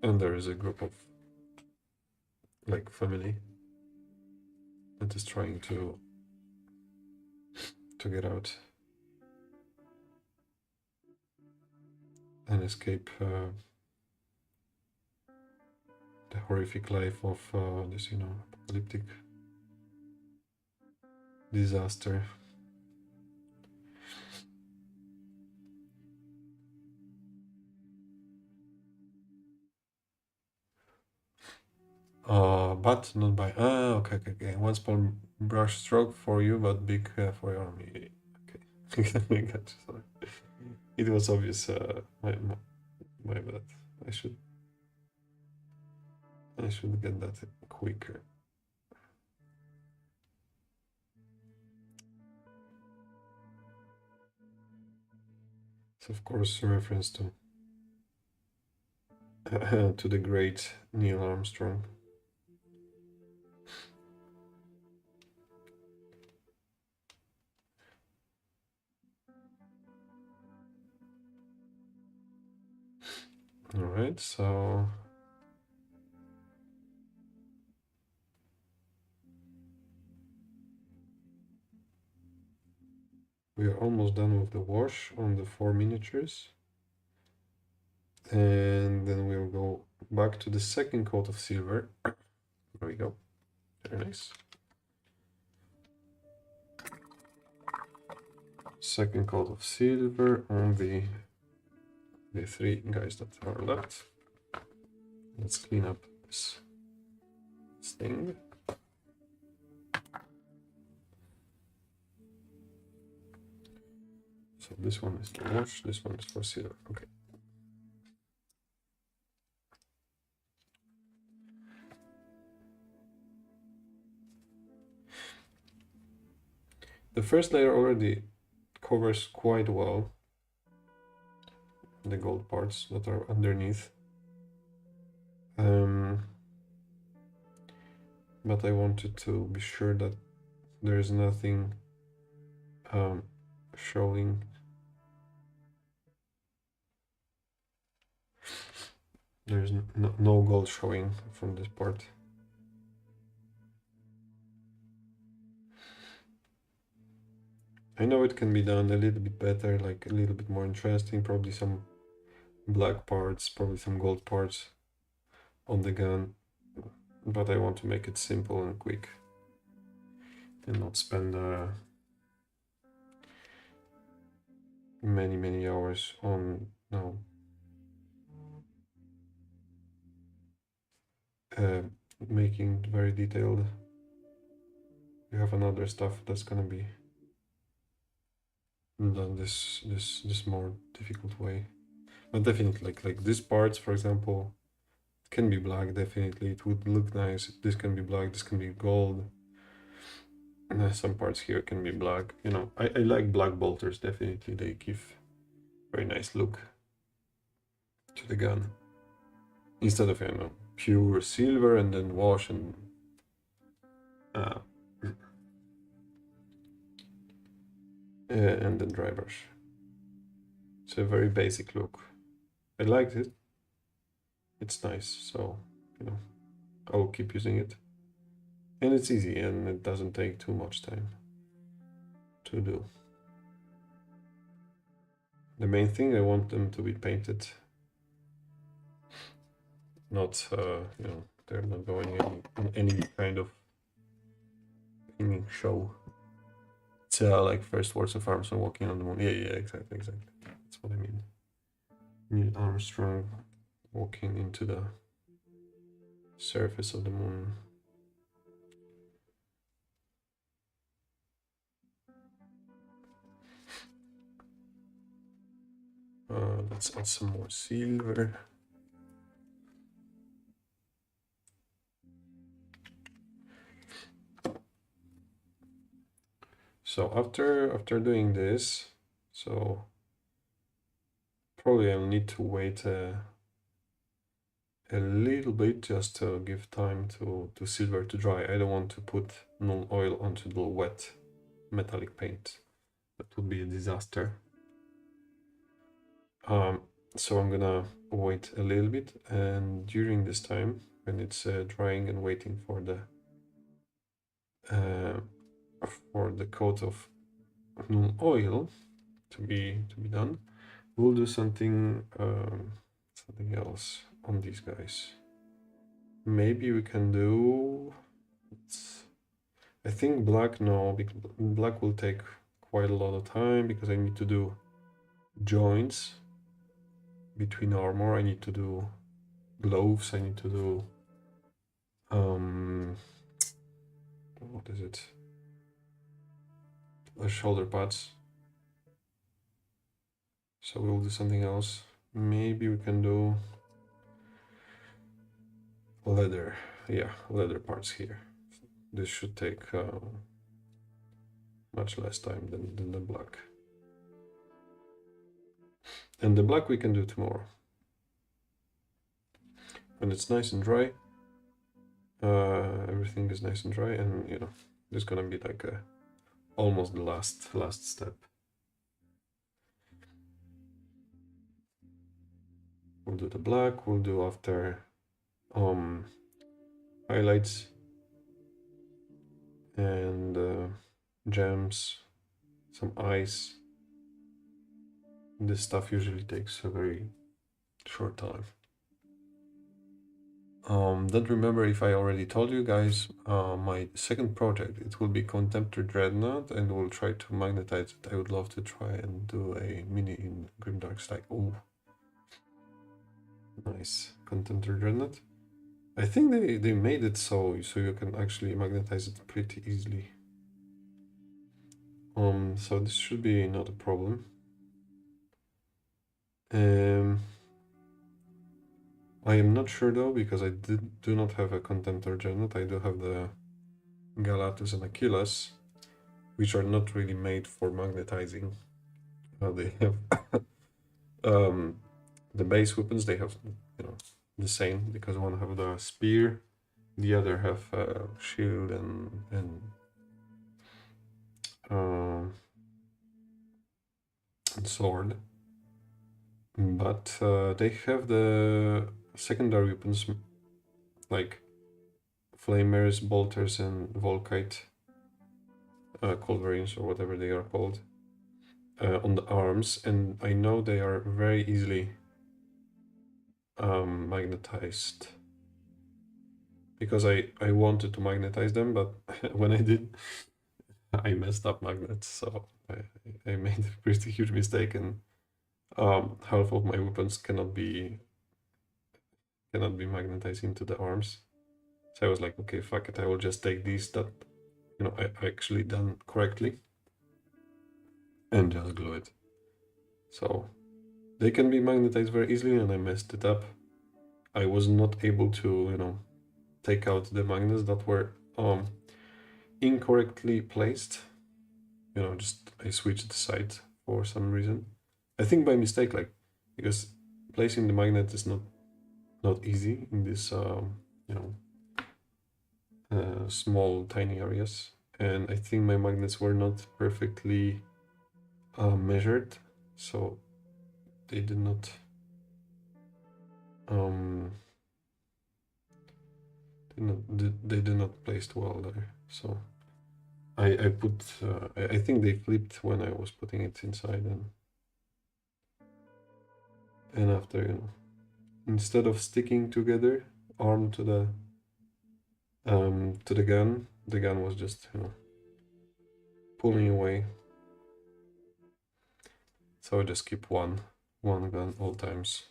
And there is a group of like family that is trying to get out and escape the horrific life of this, you know, apocalyptic disaster. But not by okay. One small brush stroke for you, but big for your army. Okay, I got you. Sorry. It was obvious. My bad. I should get that quicker. It's of course a reference to to the great Neil Armstrong. All right, so we are almost done with the wash on the 4 miniatures. And then we'll go back to the second coat of silver. There we go. Very nice. Second coat of silver on the 3 guys that are left. Let's clean up this thing. So this one is the wash, this one is for silver. Okay. The first layer already covers quite well the gold parts that are underneath. But I wanted to be sure that there is nothing showing. There's no gold showing from this part. I know it can be done a little bit better, like a little bit more interesting, probably some black parts, probably some gold parts on the gun, but I want to make it simple and quick and not spend many hours on making very detailed. We have another stuff that's gonna be done this more difficult way. But definitely like these parts, for example, can be black. Definitely it would look nice. This can be black, this can be gold, and some parts here can be black. You know, I like black bolters. Definitely they give very nice look to the gun instead of, you know, pure silver and then wash and then dry brush. It's a very basic look. I liked it. It's nice, so, you know, I will keep using it. And it's easy and it doesn't take too much time to do. The main thing, I want them to be painted. Not, you know, they're not going in any kind of painting show. It's like first words of Armstrong walking on the moon. Yeah, exactly. That's what I mean. Neil Armstrong walking into the surface of the moon. Let's add some more silver. So after doing this, so probably I'll need to wait a little bit just to give time to silver to dry. I don't want to put null oil onto the wet metallic paint. That would be a disaster. So I'm gonna wait a little bit, and during this time, when it's drying and waiting for the coat of oil to be done, we'll do something else on these guys. Maybe we can do. I think black. No, because black will take quite a lot of time because I need to do joints between armor. I need to do gloves. I need to do what is it? Shoulder pads. So we'll do something else. Maybe we can do leather. Yeah, leather parts here. This should take much less time than the black. And the black we can do tomorrow. When it's nice and dry, everything is nice and dry, and you know, there's gonna be like almost the last step. We'll do the black, we'll do after highlights and gems, some eyes. This stuff usually takes a very short time. Don't remember if I already told you guys, my second project, it will be Contemptor Dreadnought, and we'll try to magnetize it. I would love to try and do a mini in Grimdark Style. Oh, nice. Contemptor Dreadnought. I think they made it so you can actually magnetize it pretty easily. So this should be not a problem. I am not sure though, because I do not have a Contemptor Dreadnought. I do have the Galatus and Achilles, which are not really made for magnetizing. They have the base weapons. They have, you know, the same, because one have the spear, the other have shield and sword. But they have the secondary weapons like flamers, bolters, and volkite culverins, or whatever they are called, on the arms, and I know they are very easily magnetized, because I wanted to magnetize them, but when I did, I messed up magnets, so I made a pretty huge mistake, and half of my weapons cannot be magnetized into the arms. So I was like, okay, fuck it, I will just take these that, you know, I actually done correctly, and just glue it. So they can be magnetized very easily, and I messed it up. I was not able to, you know, take out the magnets that were incorrectly placed. You know, just I switched the side for some reason. I think by mistake, like, because placing the magnet is not easy in this you know, small tiny areas, and I think my magnets were not perfectly measured, so they did not they did not placed well there. So I put I think they flipped when I was putting it inside, and after, you know, instead of sticking together arm to the gun, the gun was just, you know, pulling away. So I just keep one gun all times.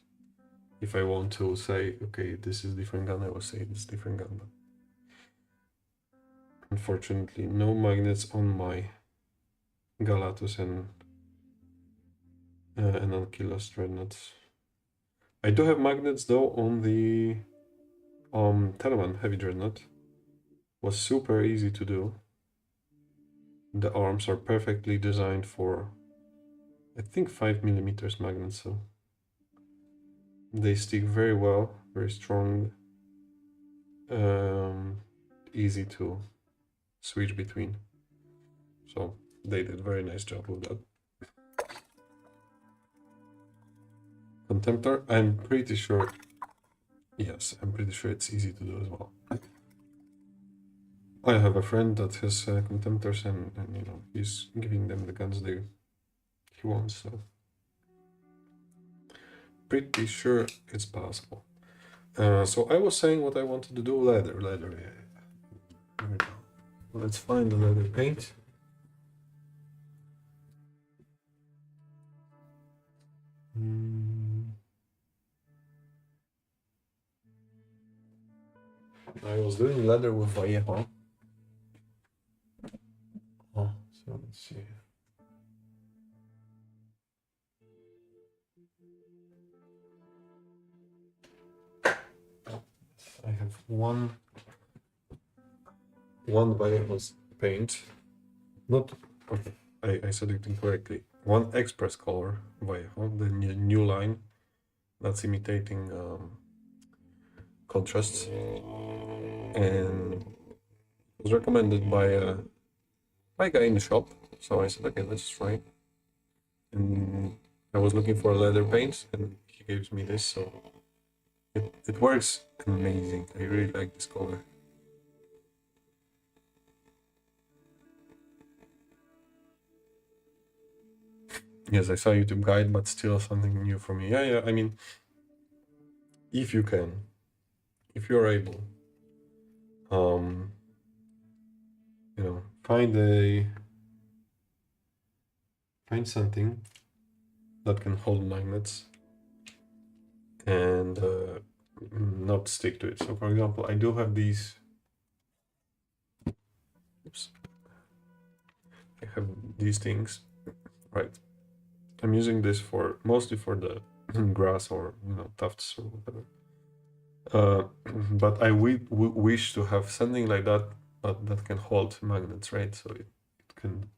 If I want to say, okay, this is different gun, I will say this different gun. But unfortunately, no magnets on my Galatus and Ankylos Dreadnoughts. I do have magnets though on the Telemann Heavy Dreadnought. Was super easy to do. The arms are perfectly designed for, I think, 5mm magnets, so they stick very well, very strong, easy to switch between. So they did a very nice job with that. Contemptor, I'm pretty sure. Yes, I'm pretty sure it's easy to do as well. I have a friend that has Contemptors, and you know, he's giving them the guns he wants, so pretty sure it's possible. So I was saying what I wanted to do, leather, yeah. Here we go. Let's find the leather paint. I was doing leather with Vallejo. Oh, so let's see. I have one Vallejo's paint. Not, okay, I said it incorrectly. One express color Vallejo, the new line that's imitating contrasts, and was recommended by a guy in the shop. So I said, okay, let's try it. And I was looking for leather paint, and he gives me this, so it works amazing. I really like this color. Yes, I saw YouTube guide, but still something new for me. Yeah, I mean, if you can, if you're able, you know, find something that can hold magnets and not stick to it. So for example, I do have these. Oops. I have these things, right? I'm using this for mostly for the grass or, you know, tufts or whatever. But I wish to have something like that, but that can hold magnets, right? So it can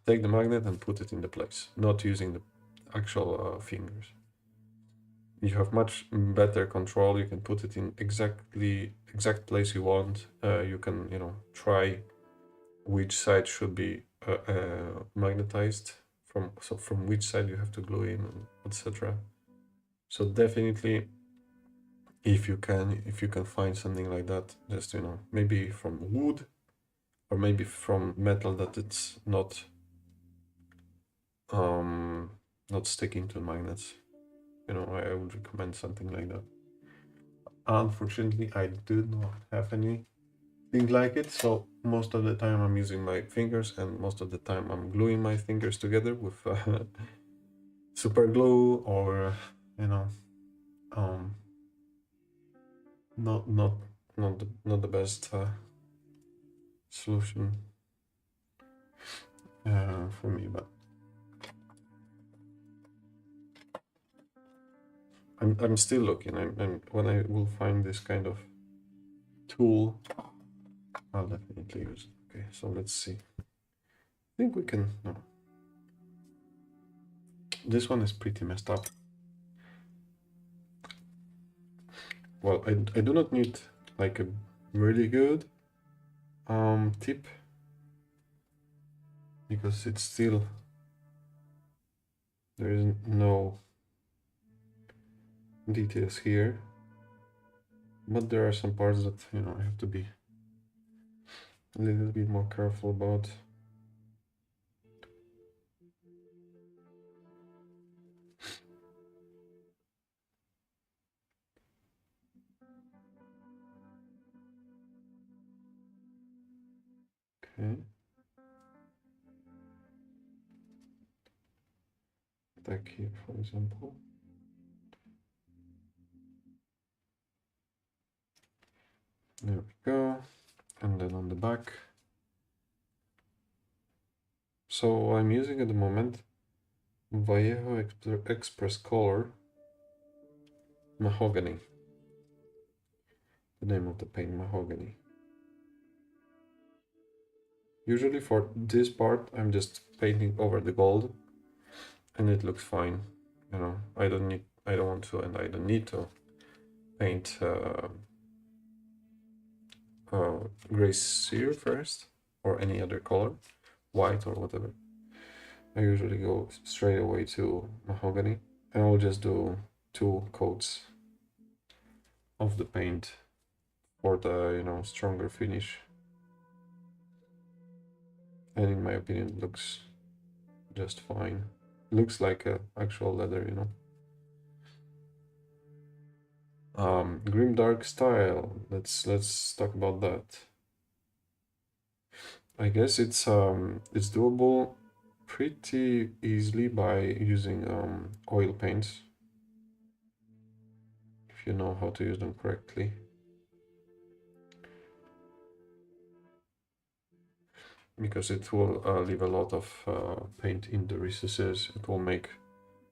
take the magnet and put it in the place, not using the actual fingers. You have much better control. You can put it in exact place you want. You can, you know, try which side should be magnetized from which side you have to glue in, etc. So definitely, if you can find something like that, just, you know, maybe from wood or maybe from metal that it's not sticking to magnets, you know, I would recommend something like that. Unfortunately, I do not have anything like it, so most of the time I'm using my fingers, and most of the time I'm gluing my fingers together with super glue, or, you know, not the best solution for me, but I'm still looking. I'm when I will find this kind of tool, I'll definitely use it. Okay, so let's see. I think we can. No. This one is pretty messed up. Well, I do not need like a really good tip, because it's still, there is no details here, but there are some parts that, you know, I have to be a little bit more careful about. Okay. Back here, for example. There we go. And then on the back. So I'm using at the moment Vallejo Express Color Mahogany. The name of the paint, Mahogany. Usually for this part, I'm just painting over the gold, and it looks fine. You know, I don't want to, and I don't need to paint gray cere first, or any other color, white or whatever. I usually go straight away to mahogany. And I'll just do 2 coats of the paint for the, you know, stronger finish. And in my opinion, it looks just fine. Looks like a actual leather, you know. Grimdark style. Let's talk about that. I guess it's doable pretty easily by using oil paints if you know how to use them correctly. Because it will leave a lot of paint in the recesses. It will make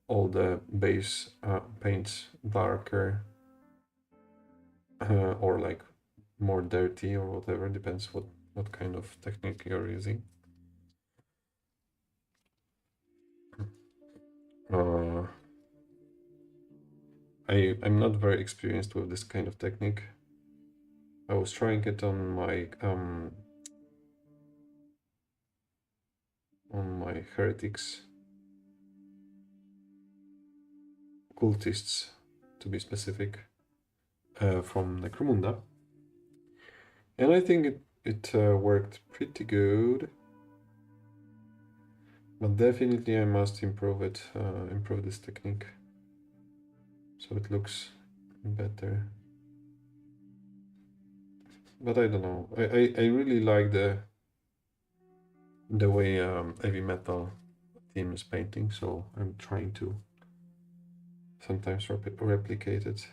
all the base paints darker or like more dirty or whatever, depends what kind of technique you're using. I'm not very experienced with this kind of technique. I was trying it on my heretics, cultists to be specific, from Necromunda, and I think it worked pretty good. But definitely I must improve it, improve this technique, so it looks better. But I don't know. I really like the way heavy metal team is painting, so I'm trying to sometimes replicate it.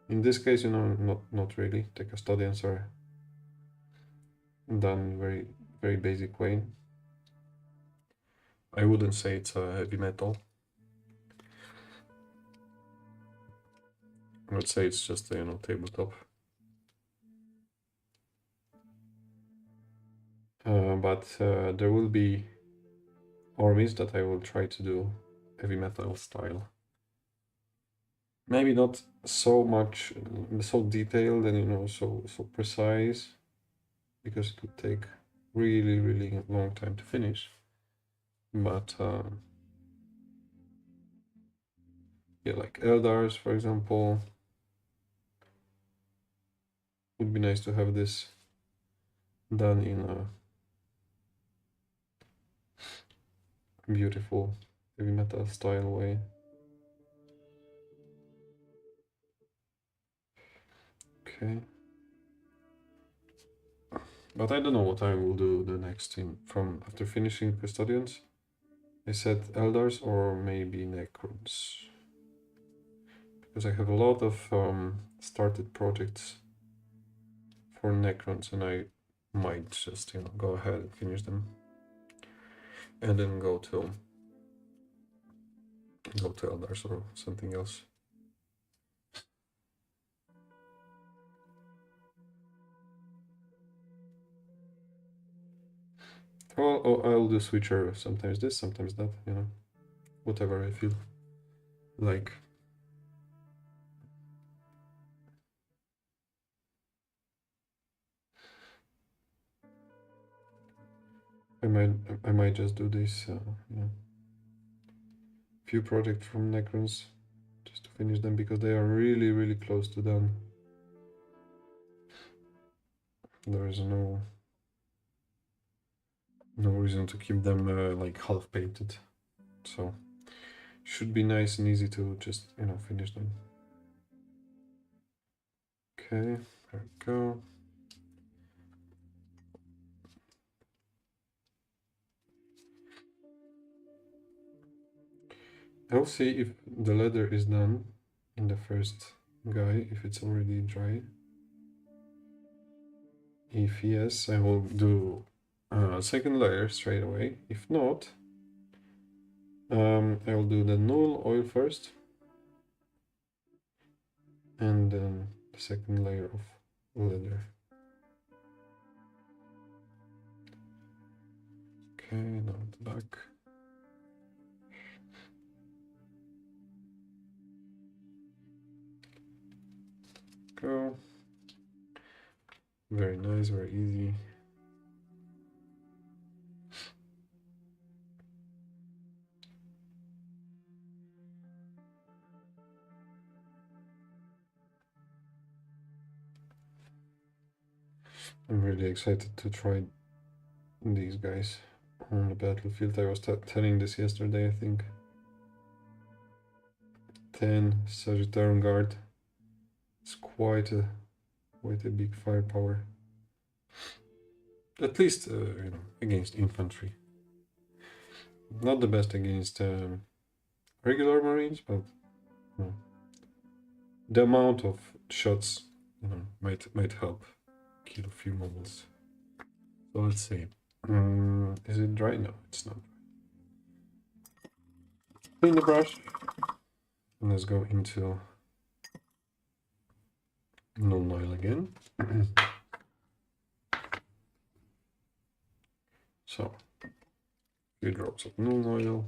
In this case, you know, not really. The custodians are done very basic way. I wouldn't say it's a heavy metal. I would say it's just a, you know, tabletop. But there will be armies that I will try to do heavy metal style. Maybe not so much, so detailed and, you know, so precise, because it would take really long time to finish. But yeah, like Eldars, for example, would be nice to have this done in a beautiful heavy metal style way. Okay. But I don't know what I will do the next thing from after finishing Custodians. I said Eldars or maybe Necrons. Because I have a lot of started projects for Necrons, and I might just, you know, go ahead and finish them. And then go to Eldars or something else. Well, I'll do switcher, sometimes this, sometimes that, you know, whatever I feel like. I might just do this, you know, few projects from Necrons just to finish them, because they are really close to done. There is no reason to keep them like half painted, so should be nice and easy to just, you know, finish them. Okay, there we go. I'll see if the leather is done in the first guy, if it's already dry. If yes, I will do a second layer straight away. If not, I will do the null oil first, and then the second layer of leather. Okay, now the back. Go. Very nice, very easy. I'm really excited to try these guys on the battlefield. I was telling this yesterday, I think. 10 Sagitarum Guard. It's quite a big firepower. At least, you know, against infantry. Not the best against regular Marines, but you know, the amount of shots, you know, might help kill a few models. So let's see. Is it dry? No, it's not. Clean the brush. And let's go into null oil again. So, few drops of null oil.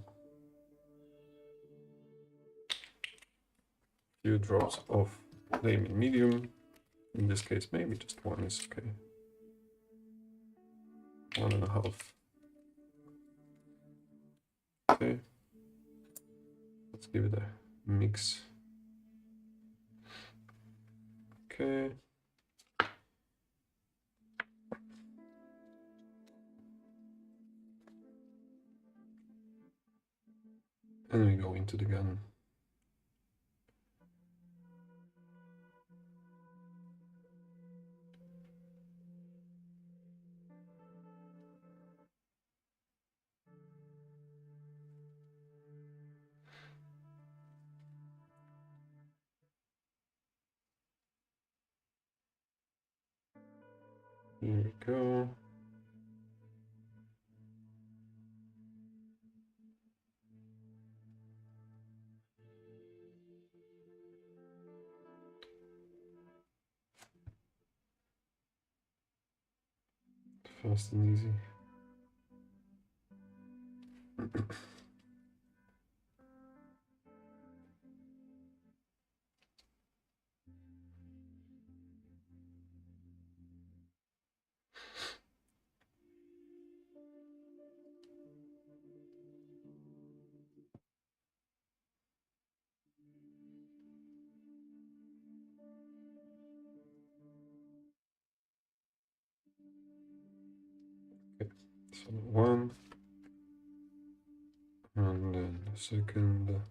Few drops of flaming medium. In this case, maybe just one is okay. 1.5. Okay. Let's give it a mix. Okay. And we go into the gun. Here we go. Fast and easy. Okay. So one, and then the second.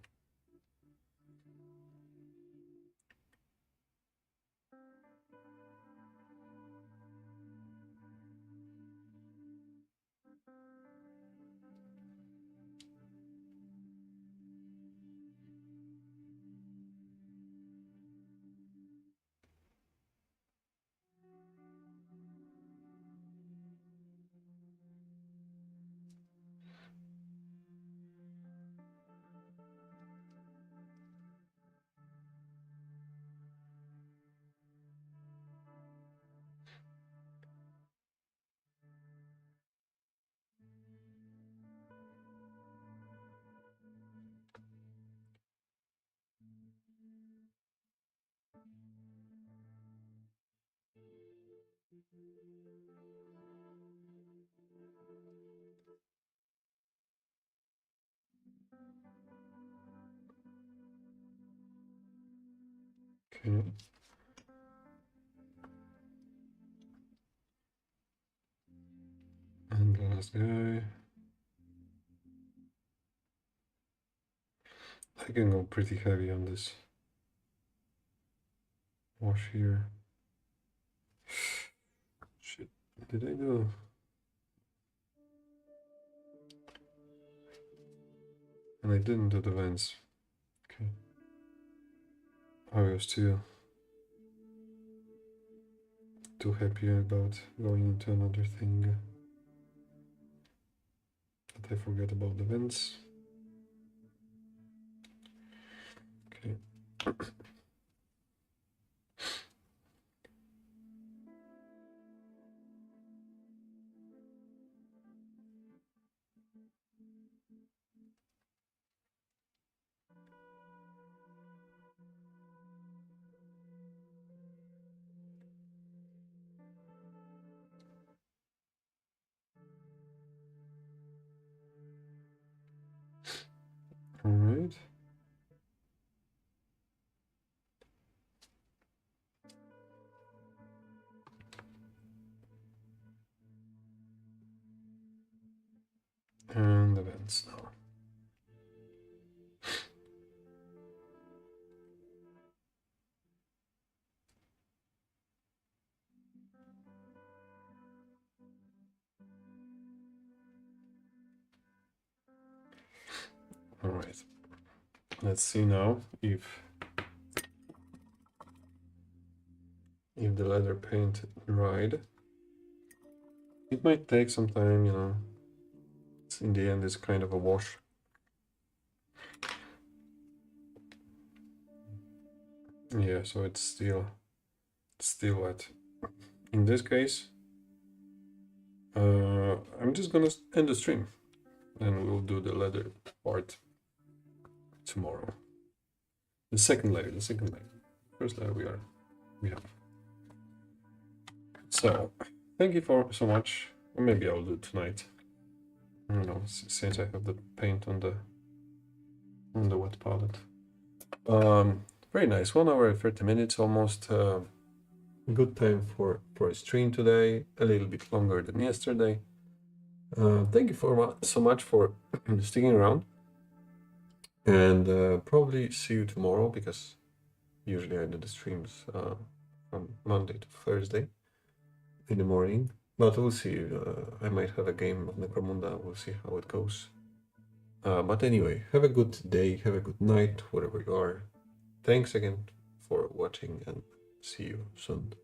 Okay. And the last guy. I can go pretty heavy on this wash here. Shit, did I do? And I didn't do the vents. Okay. I was too happy about going into another thing. But I forgot about the vents. Okay. All right. All right. Let's see now if the leather paint dried. It might take some time, you know. In the end, it's kind of a wash. Yeah, so it's still wet. In this case, I'm just gonna end the stream, and we'll do the leather part tomorrow. The second layer. First layer we have. So, thank you for so much. Or maybe I'll do it tonight. I don't know, since I have the paint on the wet palette. Very nice. 1 hour and 30 minutes almost. Good time for a stream today. A little bit longer than yesterday. Thank you so much for sticking around. And probably see you tomorrow, because usually I do the streams from Monday to Thursday in the morning. But we'll see. I might have a game of Necromunda. We'll see how it goes. But anyway, have a good day, have a good night, wherever you are. Thanks again for watching, and see you soon.